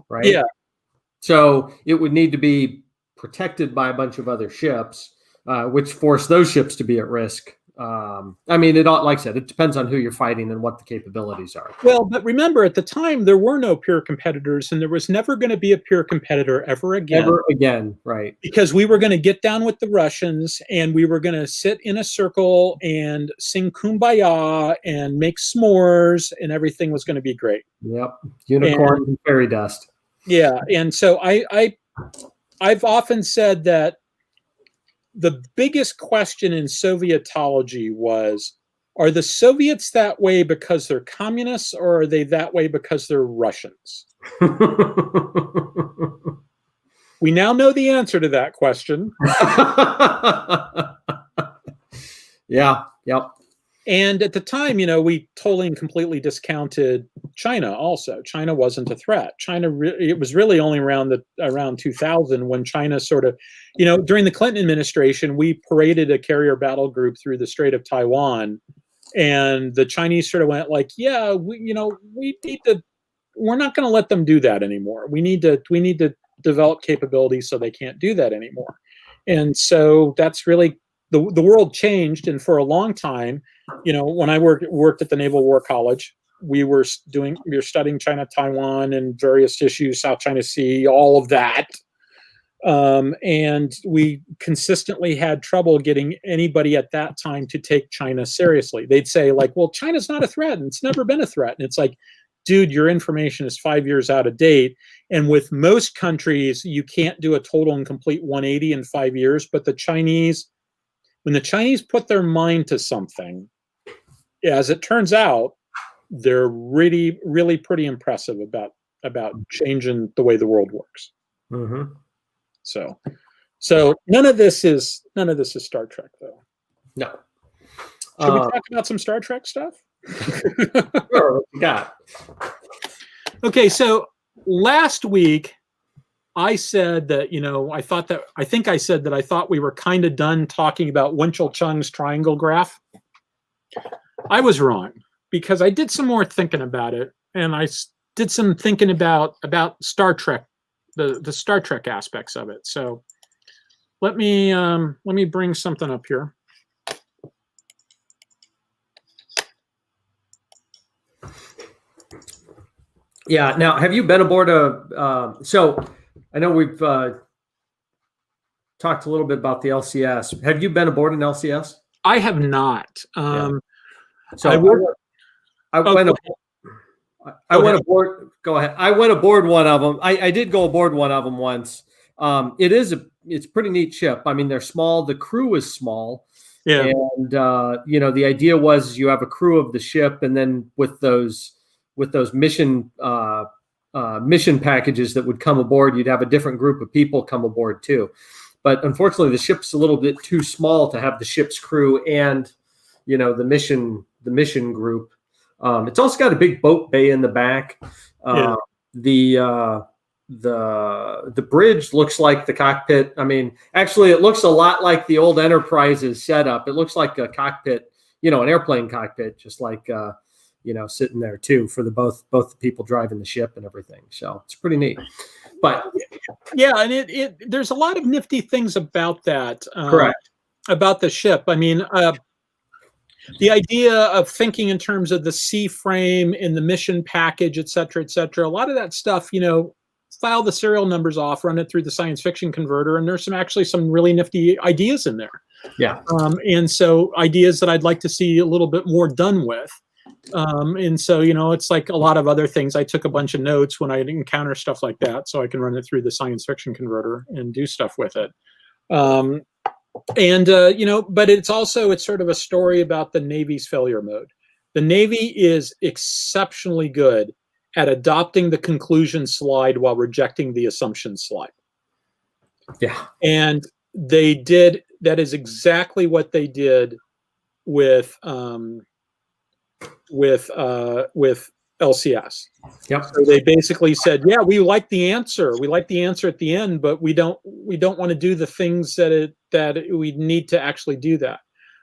right? Yeah. So it would need to be protected by a bunch of other ships, which force those ships to be at risk. I mean, like I said, it depends on who you're fighting and what the capabilities are. Well, but remember, at the time, there were no peer competitors, and there was never going to be a peer competitor ever again. Ever again, right. Because we were going to get down with the Russians, and we were going to sit in a circle and sing Kumbaya and make s'mores, and everything was going to be great. Yep. Unicorns and fairy dust. Yeah. And so I've often said that the biggest question in Sovietology was, are the Soviets that way because they're communists, or are they that way because they're Russians? We now know the answer to that question. Yeah. Yep. And at the time, we totally and completely discounted China also. China wasn't a threat. It was really only around 2000 when China sort of, during the Clinton administration, we paraded a carrier battle group through the Strait of Taiwan, and the Chinese sort of went like, yeah, we're not going to let them do that anymore. We need to develop capabilities so they can't do that anymore. And so that's really the world changed. And for a long time, when I worked at the Naval War College, we were studying China, Taiwan, and various issues, South China Sea, all of that. And we consistently had trouble getting anybody at that time to take China seriously. They'd say like, well, China's not a threat, and it's never been a threat. And it's like, dude, your information is 5 years out of date. And with most countries, you can't do a total and complete 180 in 5 years. But when the Chinese put their mind to something, as it turns out, they're really, really pretty impressive about changing the way the world works. Mm-hmm. So none of this is Star Trek, though. No. Should we talk about some Star Trek stuff? Sure, what you got? Okay, so last week I said that I thought we were kind of done talking about Winchell Chung's triangle graph. I was wrong, because I did some more thinking about it, and I did some thinking about Star Trek, the Star Trek aspects of it. So let me bring something up here. Yeah. Now, have you been aboard so I know we've talked a little bit about the LCS. Have you been aboard an LCS? I have not. So I went aboard. Go ahead. I went aboard one of them. I did go aboard one of them once. It's a pretty neat ship. I mean, they're small. The crew is small. Yeah. And the idea was you have a crew of the ship, and then with those mission packages that would come aboard, you'd have a different group of people come aboard too. But unfortunately, the ship's a little bit too small to have the ship's crew and the mission group. It's also got a big boat bay in the back. The bridge looks like the cockpit. I mean, actually, it looks a lot like the old Enterprise's setup. It looks like a cockpit, an airplane cockpit, just like sitting there too for both the people driving the ship and everything. So it's pretty neat. But yeah, and there's a lot of nifty things about that. Correct. About the ship. I mean, the idea of thinking in terms of the C frame in the mission package, et cetera, a lot of that stuff, file the serial numbers off, run it through the science fiction converter, and there's some really nifty ideas in there. Yeah. And so ideas that I'd like to see a little bit more done with. And so, it's like a lot of other things. I took a bunch of notes when I encounter stuff like that, so I can run it through the science fiction converter and do stuff with it. But it's sort of a story about the Navy's failure mode. The Navy is exceptionally good at adopting the conclusion slide while rejecting the assumption slide. Yeah. And that is exactly what they did with LCS. Yep. So they basically said, yeah, we like the answer. We like the answer at the end, but we don't want to do the things that we need to actually do that.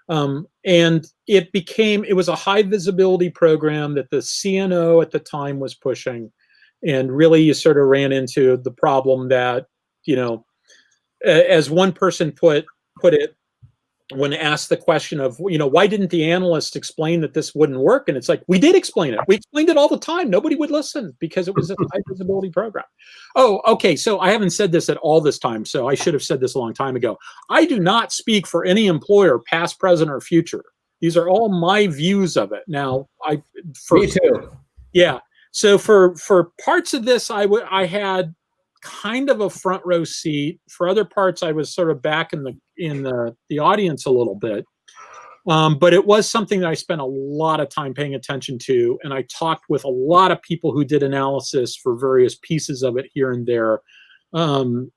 And it was a high visibility program that the CNO at the time was pushing. And really you sort of ran into the problem that, as one person put it, when asked the question of, why didn't the analyst explain that this wouldn't work? And it's like, we did explain it. We explained it all the time. Nobody would listen because it was a high visibility program. Oh, okay. So I haven't said this at all this time. So I should have said this a long time ago. I do not speak for any employer, past, present, or future. These are all my views of it. Now, me too. Yeah. So for parts of this, I had kind of a front row seat. For other parts, I was sort of back in the audience a little bit. But it was something that I spent a lot of time paying attention to, and I talked with a lot of people who did analysis for various pieces of it here and there. I'm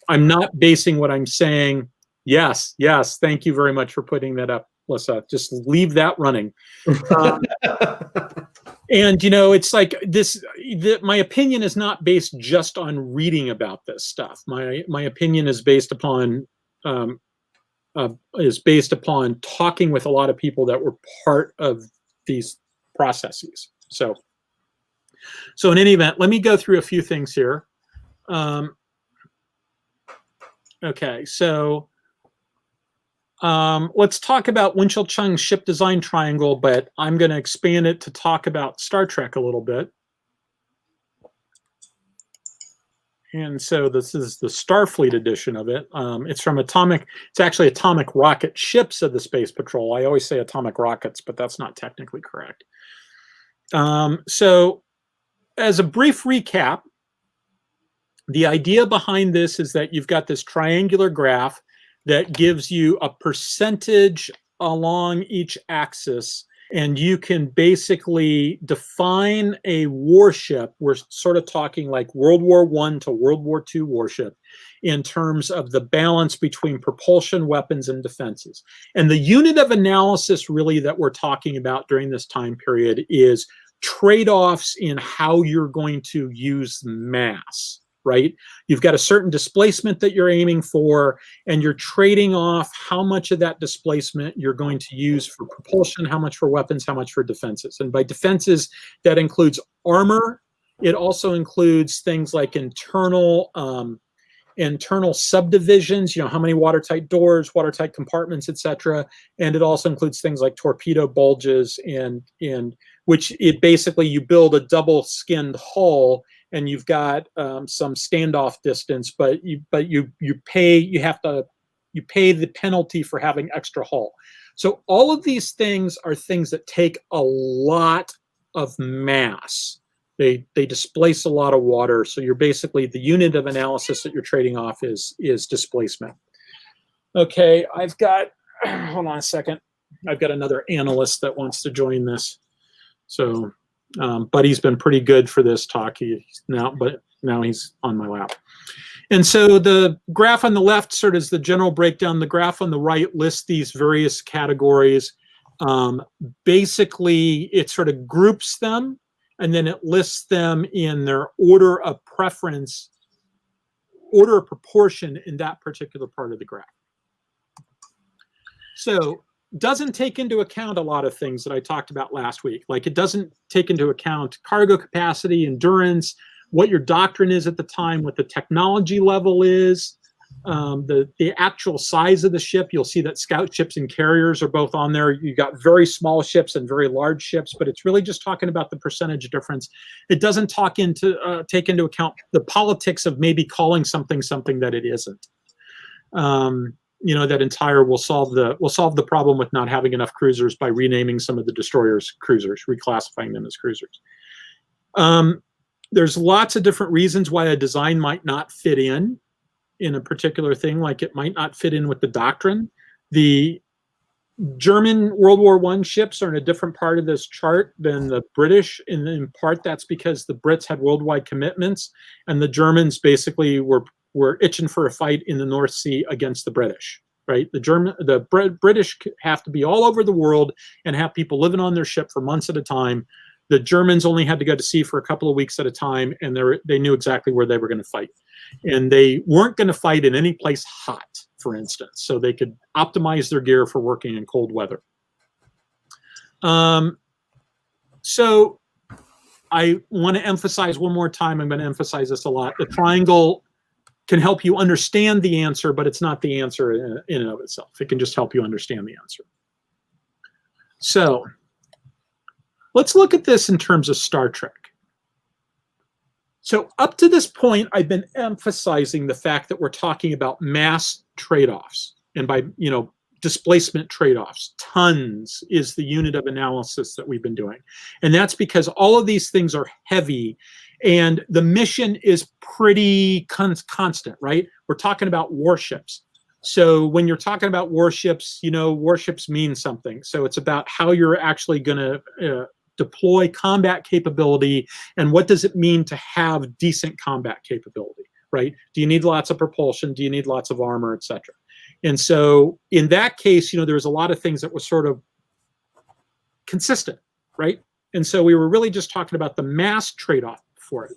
not basing what I'm saying. Yes, thank you very much for putting that up, Lissa. Just leave that running. And it's like this. My opinion is not based just on reading about this stuff. My opinion is based upon talking with a lot of people that were part of these processes. So in any event, let me go through a few things here. Okay, so. Let's talk about Winchell Chung's ship design triangle, but I'm going to expand it to talk about Star Trek a little bit. And so this is the Starfleet edition of it. It's actually Atomic Rocket Ships of the Space Patrol. I always say atomic rockets, but that's not technically correct. So as a brief recap, the idea behind this is that you've got this triangular graph that gives you a percentage along each axis, and you can basically define a warship. We're sort of talking like World War I to World War II warship in terms of the balance between propulsion, weapons, and defenses. And the unit of analysis really that we're talking about during this time period is trade-offs in how you're going to use mass. Right? You've got a certain displacement that you're aiming for, and you're trading off how much of that displacement you're going to use for propulsion, how much for weapons, how much for defenses. And by defenses, that includes armor. It also includes things like internal subdivisions, how many watertight doors, watertight compartments, etc. And it also includes things like torpedo bulges, and which it basically you build a double-skinned hull, and you've got some standoff distance, but you pay the penalty for having extra hull. So all of these things are things that take a lot of mass. They displace a lot of water. So you're basically, the unit of analysis that you're trading off is displacement. Okay, hold on a second. I've got another analyst that wants to join this. So. Buddy's been pretty good for this talk. But now he's on my lap. And so the graph on the left sort of is the general breakdown. The graph on the right lists these various categories. Basically, it sort of groups them, and then it lists them in their order of preference, order of proportion in that particular part of the graph. So doesn't take into account a lot of things that I talked about last week. Like, it doesn't take into account cargo capacity, endurance, what your doctrine is at the time, what the technology level is, the actual size of the ship. You'll see that scout ships and carriers are both on there. You got very small ships and very large ships, but it's really just talking about the percentage difference. It doesn't take into account the politics of maybe calling something that it isn't. That entire will solve the problem with not having enough cruisers by renaming some of the destroyers cruisers, reclassifying them as cruisers. There's lots of different reasons why a design might not fit in a particular thing, like it might not fit in with the doctrine. The German World War I ships are in a different part of this chart than the British, and in part that's because the Brits had worldwide commitments, and the Germans basically were itching for a fight in the North Sea against the British, right? The British have to be all over the world and have people living on their ship for months at a time. The Germans only had to go to sea for a couple of weeks at a time, and they knew exactly where they were going to fight. And they weren't going to fight in any place hot, for instance, so they could optimize their gear for working in cold weather. So I want to emphasize one more time, I'm going to emphasize this a lot. The triangle can help you understand the answer, but it's not the answer in and of itself. It can just help you understand the answer. So let's look at this in terms of Star Trek. So up to this point, I've been emphasizing the fact that we're talking about mass trade-offs. And by, displacement trade-offs. Tons is the unit of analysis that we've been doing. And that's because all of these things are heavy and the mission is pretty constant, right? We're talking about warships. So when you're talking about warships, warships mean something. So it's about how you're actually going to deploy combat capability and what does it mean to have decent combat capability, right? Do you need lots of propulsion? Do you need lots of armor, etc.? And so in that case, there was a lot of things that were sort of consistent, right? And so we were really just talking about the mass trade-off for it.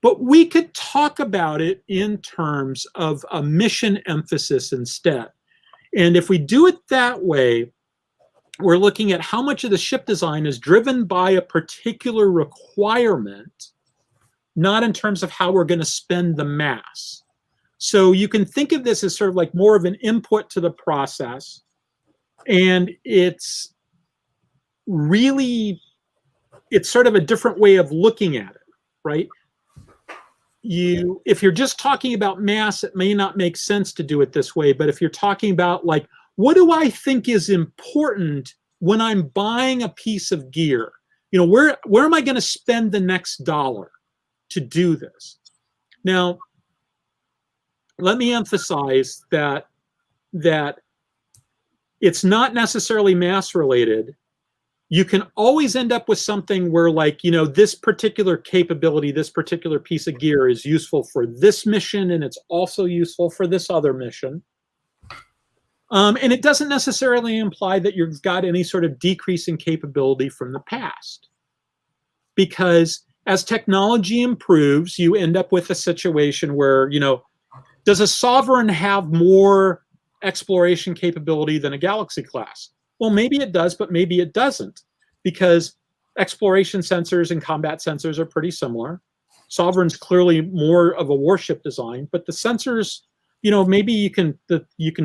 But we could talk about it in terms of a mission emphasis instead. And if we do it that way, we're looking at how much of the ship design is driven by a particular requirement, not in terms of how we're going to spend the mass. So you can think of this as sort of like more of an input to the process. And it's sort of a different way of looking at it, right? If you're just talking about mass, it may not make sense to do it this way. But if you're talking about like, what do I think is important when I'm buying a piece of gear? Where am I going to spend the next dollar to do this? Now, let me emphasize that it's not necessarily mass related. You can always end up with something where this particular capability, this particular piece of gear is useful for this mission and it's also useful for this other mission. And it doesn't necessarily imply that you've got any sort of decrease in capability from the past. Because as technology improves, you end up with a situation where, does a Sovereign have more exploration capability than a Galaxy class? Well, maybe it does, but maybe it doesn't, because exploration sensors and combat sensors are pretty similar. Sovereign's clearly more of a warship design, but the sensors, maybe you can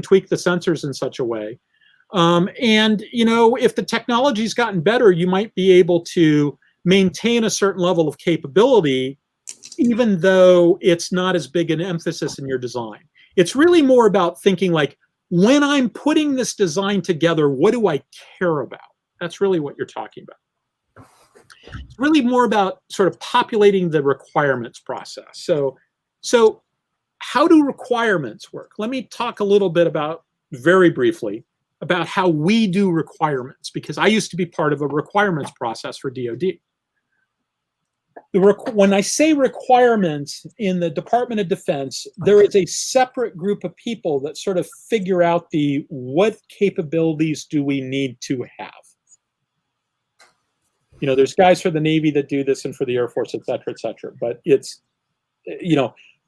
tweak the sensors in such a way. If the technology's gotten better, you might be able to maintain a certain level of capability, even though it's not as big an emphasis in your design. It's really more about thinking like, when I'm putting this design together, what do I care about? That's really what you're talking about. It's really more about sort of populating the requirements process. So how do requirements work? Let me talk a little bit very briefly, about how we do requirements, because I used to be part of a requirements process for DoD. When I say requirements in the Department of Defense, there is a separate group of people that sort of figure out what capabilities do we need to have. There's guys for the Navy that do this and for the Air Force, et cetera, et cetera. But it's,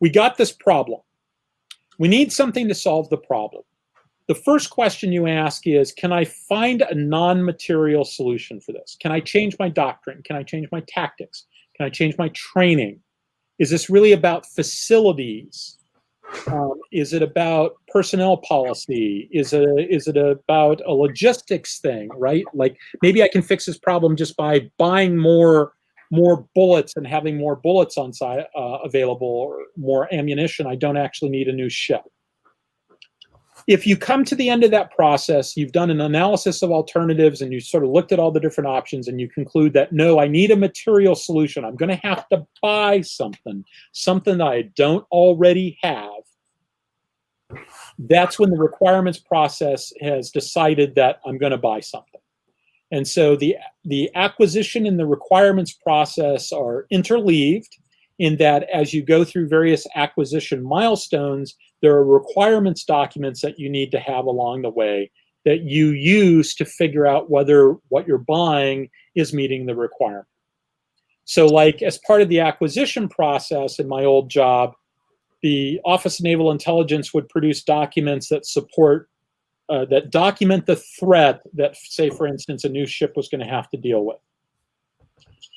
we got this problem. We need something to solve the problem. The first question you ask is, can I find a non-material solution for this? Can I change my doctrine? Can I change my tactics? Can I change my training? Is this really about facilities? Is it about personnel policy? Is it about a logistics thing, right? Like maybe I can fix this problem just by buying more bullets and having more bullets on site available, or more ammunition. I don't actually need a new ship. If you come to the end of that process, you've done an analysis of alternatives and you sort of looked at all the different options and you conclude that, no, I need a material solution. I'm going to have to buy something that I don't already have. That's when the requirements process has decided that I'm going to buy something. And so the acquisition and the requirements process are interleaved, in that as you go through various acquisition milestones, there are requirements documents that you need to have along the way that you use to figure out whether what you're buying is meeting the requirement. So like as part of the acquisition process in my old job, the Office of Naval Intelligence would produce documents that support, that document the threat that, say, for instance, a new ship was going to have to deal with.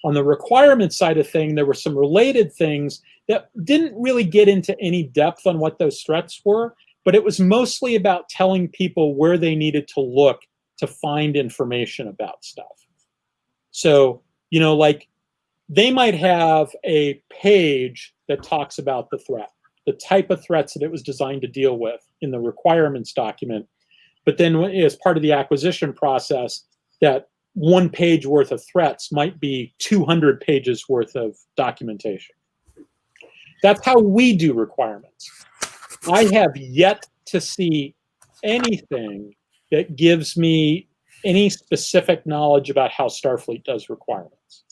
On the requirement side of thing, there were some related things that didn't really get into any depth on what those threats were, but it was mostly about telling people where they needed to look to find information about stuff. So, you know, like they might have a page that talks about the threat, the type of threats that it was designed to deal with in the requirements document. But then as part of the acquisition process, that one page worth of threats might be 200 pages worth of documentation. That's how we do requirements. I have yet to see anything that gives me any specific knowledge about how Starfleet does requirements.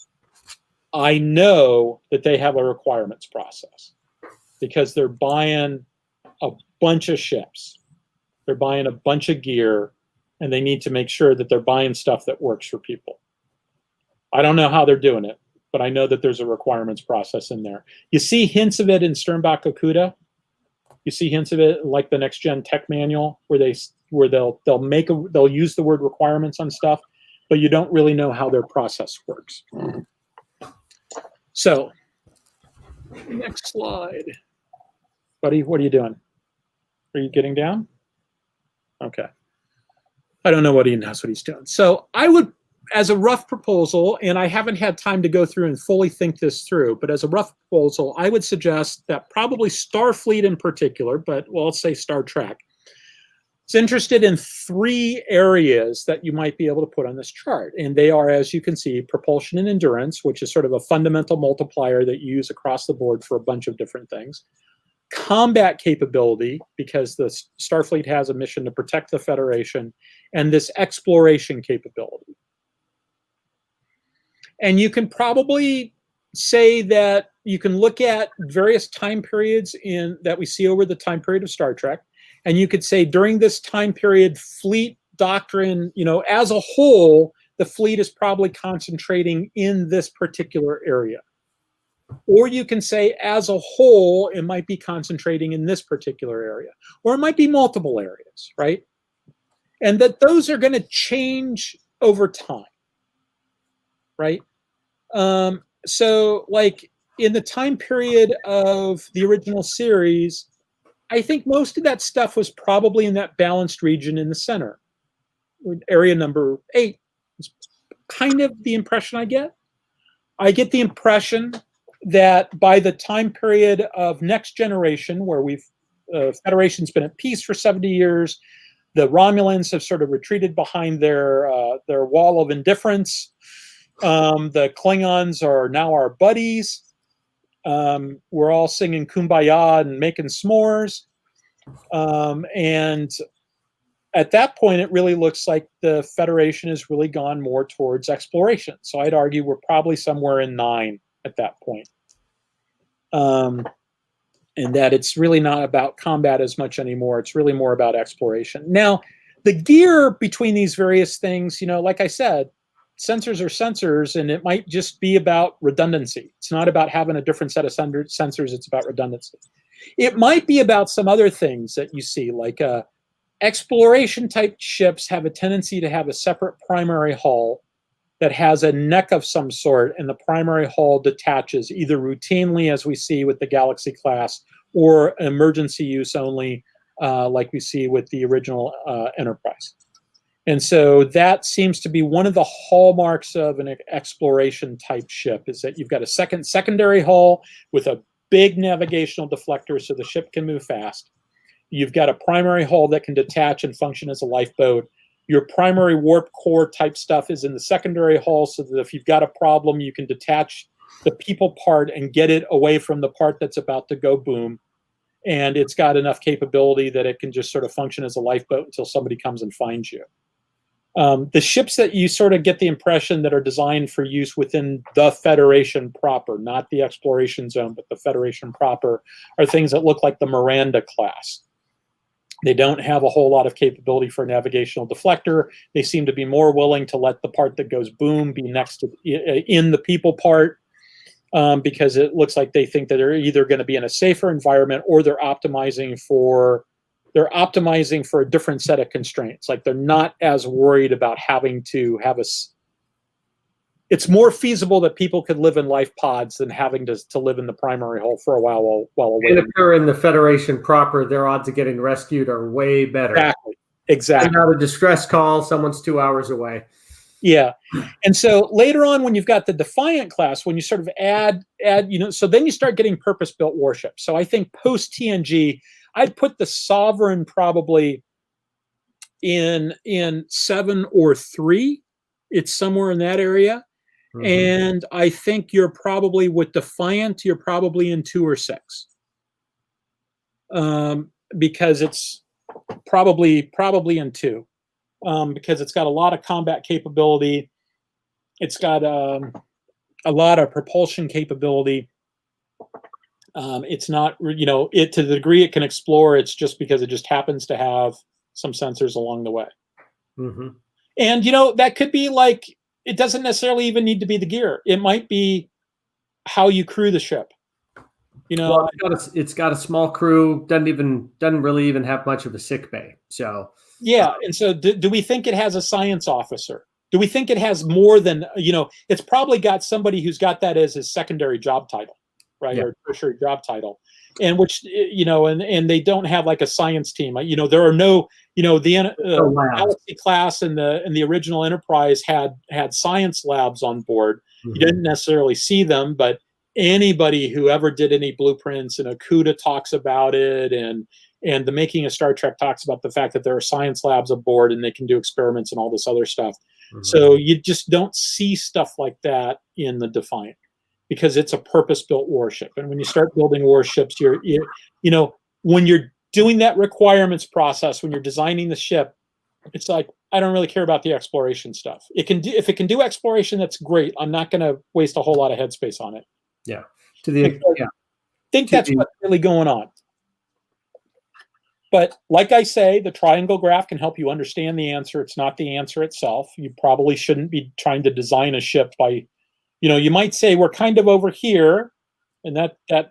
I know that they have a requirements process because they're buying a bunch of ships. They're buying a bunch of gear, and they need to make sure that they're buying stuff that works for people. I don't know how they're doing it, but I know that there's a requirements process in there. You see hints of it in Sternbach Okuda. You see hints of it like the Next Gen Tech Manual, where they'll use the word requirements on stuff, but you don't really know how their process works. So, next slide. Buddy, what are you doing? Are you getting down? Okay. I don't know what he knows what he's doing. So I would, as a rough proposal, and I haven't had time to go through and fully think this through, but as a rough proposal, I would suggest that probably Starfleet in particular, but well, let's say Star Trek, is interested in 3 areas that you might be able to put on this chart. And they are, as you can see, propulsion and endurance, which is sort of a fundamental multiplier that you use across the board for a bunch of different things. Combat capability, because the Starfleet has a mission to protect the Federation, and this exploration capability. And you can probably say that you can look at various time periods that we see over the time period of Star Trek, and you could say during this time period, fleet doctrine, you know, as a whole, the fleet is probably concentrating in this particular area. Or you can say, as a whole, it might be concentrating in this particular area. Or it might be multiple areas, right? And that those are going to change over time, right? So, like, in the time period of the original series, I think most of that stuff was probably in that balanced region in the center. Area number 8 is kind of the impression I get. I get the impression that by the time period of Next Generation, where Federation's been at peace for 70 years, the Romulans have sort of retreated behind their wall of indifference. The Klingons are now our buddies. We're all singing Kumbaya and making s'mores. And at that point, it really looks like the Federation has really gone more towards exploration. So I'd argue we're probably somewhere in 9 at that point. And that it's really not about combat as much anymore. It's really more about exploration. Now, the gear between these various things, you know, like I said, sensors are sensors, and it might just be about redundancy. It's not about having a different set of sensors. It's about redundancy. It might be about some other things that you see, like exploration type ships have a tendency to have a separate primary hull that has a neck of some sort, and the primary hull detaches either routinely, as we see with the Galaxy class, or emergency use only, like we see with the original Enterprise. And so that seems to be one of the hallmarks of an exploration type ship, is that you've got a secondary hull with a big navigational deflector so the ship can move fast. You've got a primary hull that can detach and function as a lifeboat. Your primary warp core type stuff is in the secondary hull, so that if you've got a problem, you can detach the people part and get it away from the part that's about to go boom. And it's got enough capability that it can just sort of function as a lifeboat until somebody comes and finds you. The ships that you sort of get the impression that are designed for use within the Federation proper, not the exploration zone, but the Federation proper, are things that look like the Miranda class. They don't have a whole lot of capability for a navigational deflector. They seem to be more willing to let the part that goes boom be next to in the people part, because it looks like they think that they're either going to be in a safer environment or they're optimizing for a different set of constraints. Like they're not as worried about having to have it's more feasible that people could live in life pods than having to live in the primary hull for a while away. And if they're in the Federation proper, their odds of getting rescued are way better. Exactly. Send out a distress call, someone's 2 hours away. Yeah. And so later on, when you've got the Defiant class, when you sort of add, so then you start getting purpose-built warships. So I think post TNG, I'd put the Sovereign probably in 7 or 3. It's somewhere in that area. Mm-hmm. And I think you're probably with Defiant, you're probably in 2 or 6. Because it's probably in 2. Because it's got a lot of combat capability. It's got a lot of propulsion capability. It's not, it to the degree it can explore, it's just because it just happens to have some sensors along the way. Mm-hmm. And, that could be like, it doesn't necessarily even need to be the gear. It might be how you crew the ship. Well, it's got a small crew, doesn't really even have much of a sick bay. So yeah, and so do we think it has a science officer? Do we think it has more than, it's probably got somebody who's got that as his secondary job title, right? Yeah. Or tertiary job title. And which, and they don't have like a science team. There are no, the Galaxy class and the original Enterprise had science labs on board. Mm-hmm. You didn't necessarily see them, but anybody who ever did any blueprints, and Okuda talks about it, and the Making of Star Trek talks about the fact that there are science labs aboard and they can do experiments and all this other stuff. Mm-hmm. So you just don't see stuff like that in the Defiant, because it's a purpose-built warship. And when you start building warships, when you're doing that requirements process, when you're designing the ship, it's like, I don't really care about the exploration stuff. If it can do exploration, that's great. I'm not going to waste a whole lot of headspace on it. Yeah. I think that's what's really going on. But like I say, the triangle graph can help you understand the answer. It's not the answer itself. You probably shouldn't be trying to design a ship by, you might say we're kind of over here, and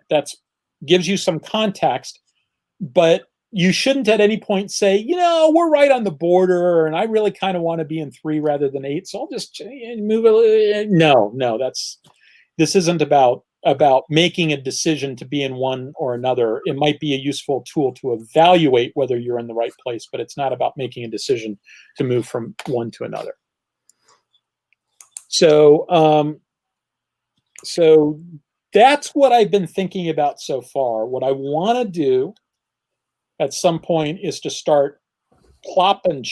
that's gives you some context, but you shouldn't at any point say, we're right on the border, and I really kind of want to be in 3 rather than 8, so I'll just move it. No, this isn't about making a decision to be in one or another. It might be a useful tool to evaluate whether you're in the right place, but it's not about making a decision to move from one to another. So that's what I've been thinking about so far. What I want to do at some point is to start plopping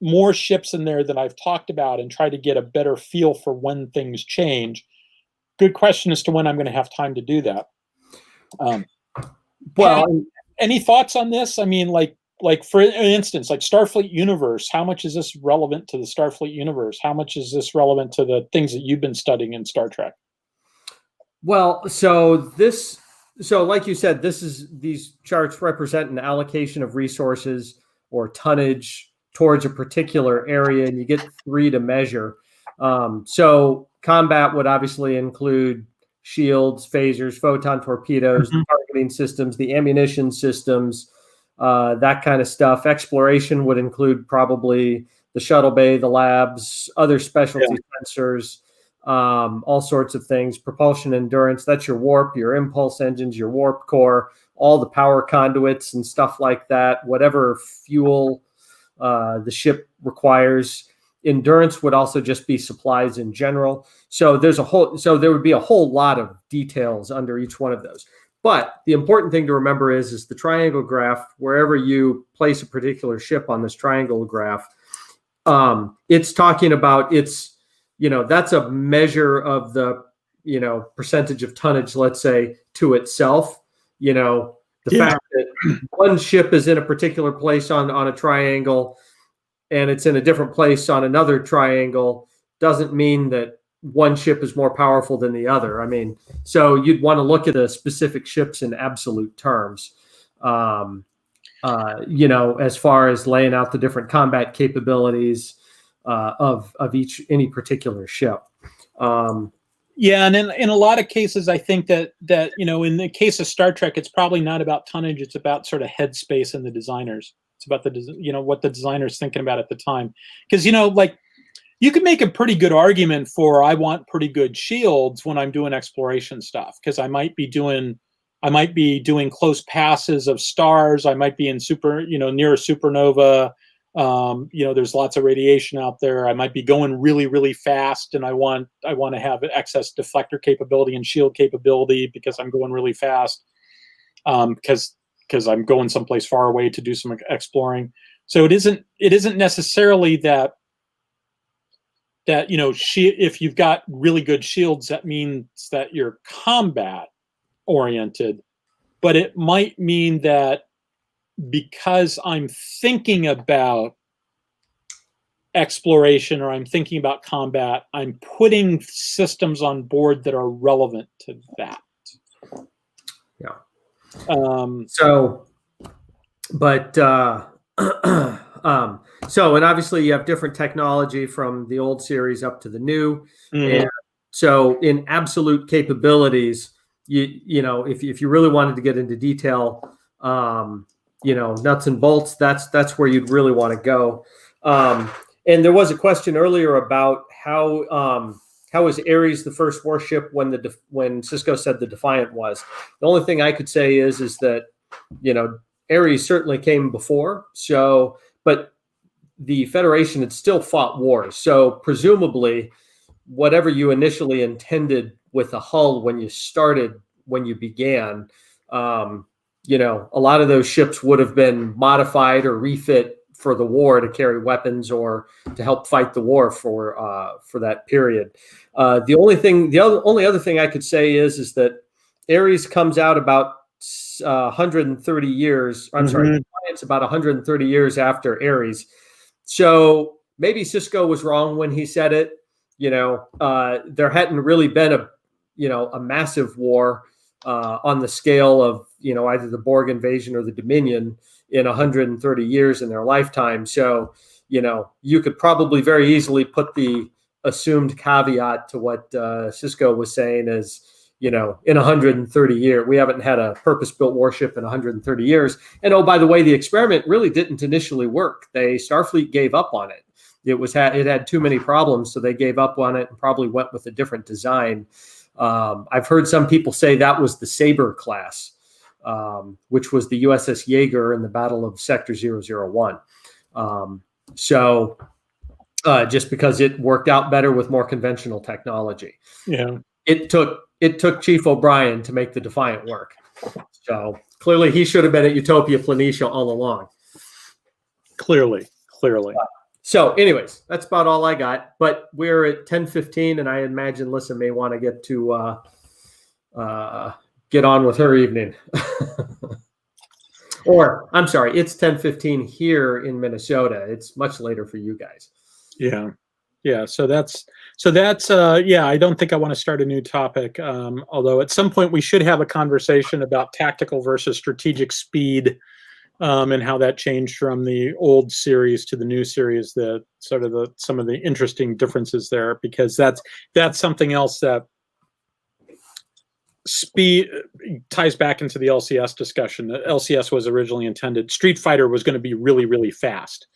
more ships in there than I've talked about, and try to get a better feel for when things change. Good question as to when I'm going to have time to do that. Pat, any thoughts on this? I mean, like for instance, like Starfleet universe, how much is this relevant to the Starfleet universe? How much is this relevant to the things that you've been studying in Star Trek? Well, so like you said, these charts represent an allocation of resources or tonnage towards a particular area, and you get 3 to measure. So combat would obviously include shields, phasers, photon torpedoes, mm-hmm. targeting systems, the ammunition systems, that kind of stuff. Exploration would include probably the shuttle bay, the labs, other specialty sensors, all sorts of things. Propulsion endurance, that's your warp, your impulse engines, your warp core, all the power conduits and stuff like that, whatever fuel the ship requires. Endurance would also just be supplies in general. So there would be a whole lot of details under each one of those. But the important thing to remember is the triangle graph, wherever you place a particular ship on this triangle graph, it's talking about that's a measure of the, percentage of tonnage, let's say, to itself. The fact that one ship is in a particular place on a triangle and it's in a different place on another triangle doesn't mean that one ship is more powerful than the other. I mean, so you'd want to look at the specific ships in absolute terms. you know, as far as laying out the different combat capabilities of any particular ship. Yeah, and in a lot of cases, I think that you know, in the case of Star Trek, it's probably not about tonnage; it's about sort of headspace and the designers. It's about you know, what the designer's thinking about at the time. Because, you know, like, you can make a pretty good argument for I want pretty good shields when I'm doing exploration stuff, because I might be doing close passes of stars. I might be in near a supernova. You know, there's lots of radiation out there. I might be going really, really fast, and I want to have excess deflector capability and shield capability because I'm going really fast. Because I'm going someplace far away to do some exploring. So it isn't necessarily that you know, if you've got really good shields, that means that you're combat oriented, but it might mean that because I'm thinking about exploration or I'm thinking about combat, I'm putting systems on board that are relevant to that. Yeah. So and obviously you have different technology from the old series up to the new. Mm-hmm. And so in absolute capabilities, you know, if you really wanted to get into detail, you know, nuts and bolts, that's where you'd really want to go. And there was a question earlier about how was Ares the first warship when Cisco said the Defiant was. The only thing I could say is that, you know, Ares certainly came before. So, but the Federation had still fought wars. So presumably, whatever you initially intended with the hull when you began, you know, a lot of those ships would have been modified or refit for the war to carry weapons or to help fight the war for that period. The only other thing I could say is that Ares comes out about 130 years. I'm sorry, it's about 130 years after Ares. So maybe Cisco was wrong when he said it. You know, there hadn't really been a massive war on the scale of, you know, either the Borg invasion or the Dominion in 130 years in their lifetime. So, you know, you could probably very easily put the assumed caveat to what Cisco was saying as, you know, in 130 years, we haven't had a purpose-built warship in 130 years. And oh, by the way, the experiment really didn't initially work. Starfleet gave up on it. It had too many problems, so they gave up on it and probably went with a different design. I've heard some people say that was the Sabre class, which was the USS Jaeger in the Battle of Sector 001. Just because it worked out better with more conventional technology. Yeah. It took Chief O'Brien to make the Defiant work. So clearly he should have been at Utopia Planitia all along. Clearly. So anyways, that's about all I got. But we're at 10:15, and I imagine Lissa may want to get on with her evening. Or, I'm sorry, it's 10:15 here in Minnesota. It's much later for you guys. Yeah. So that's I don't think I want to start a new topic. Although at some point we should have a conversation about tactical versus strategic speed, and how that changed from the old series to the new series. Some of the interesting differences there, because that's something else that speed ties back into the LCS discussion. The LCS was originally intended. Street Fighter was going to be really, really fast,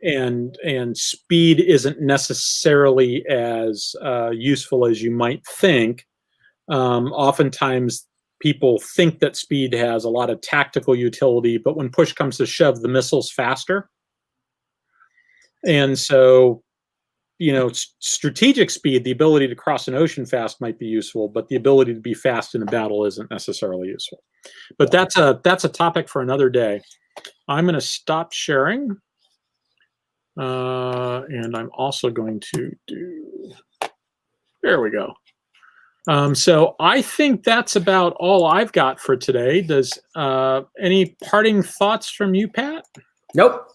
and speed isn't necessarily as useful as you might think. Oftentimes, people think that speed has a lot of tactical utility, but when push comes to shove, the missile's faster, and so, you know, strategic speed, the ability to cross an ocean fast might be useful, but the ability to be fast in a battle isn't necessarily useful. But that's a topic for another day. I'm going to stop sharing. And I'm also going to do, there we go. So I think that's about all I've got for today. Does any parting thoughts from you, Pat? Nope.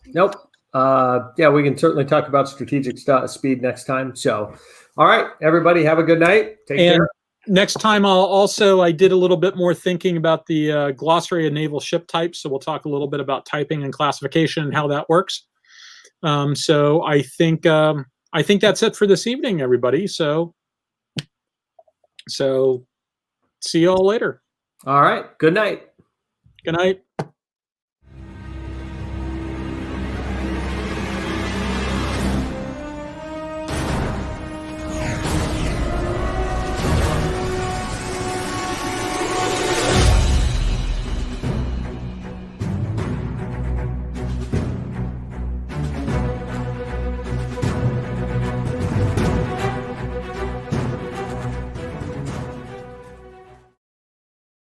Yeah, we can certainly talk about strategic speed next time. So, all right, everybody, have a good night. Take care. next time I did a little bit more thinking about the glossary of naval ship types. So we'll talk a little bit about typing and classification and how that works. So I think that's it for this evening, everybody. So see you all later. All right. Good night. Good night.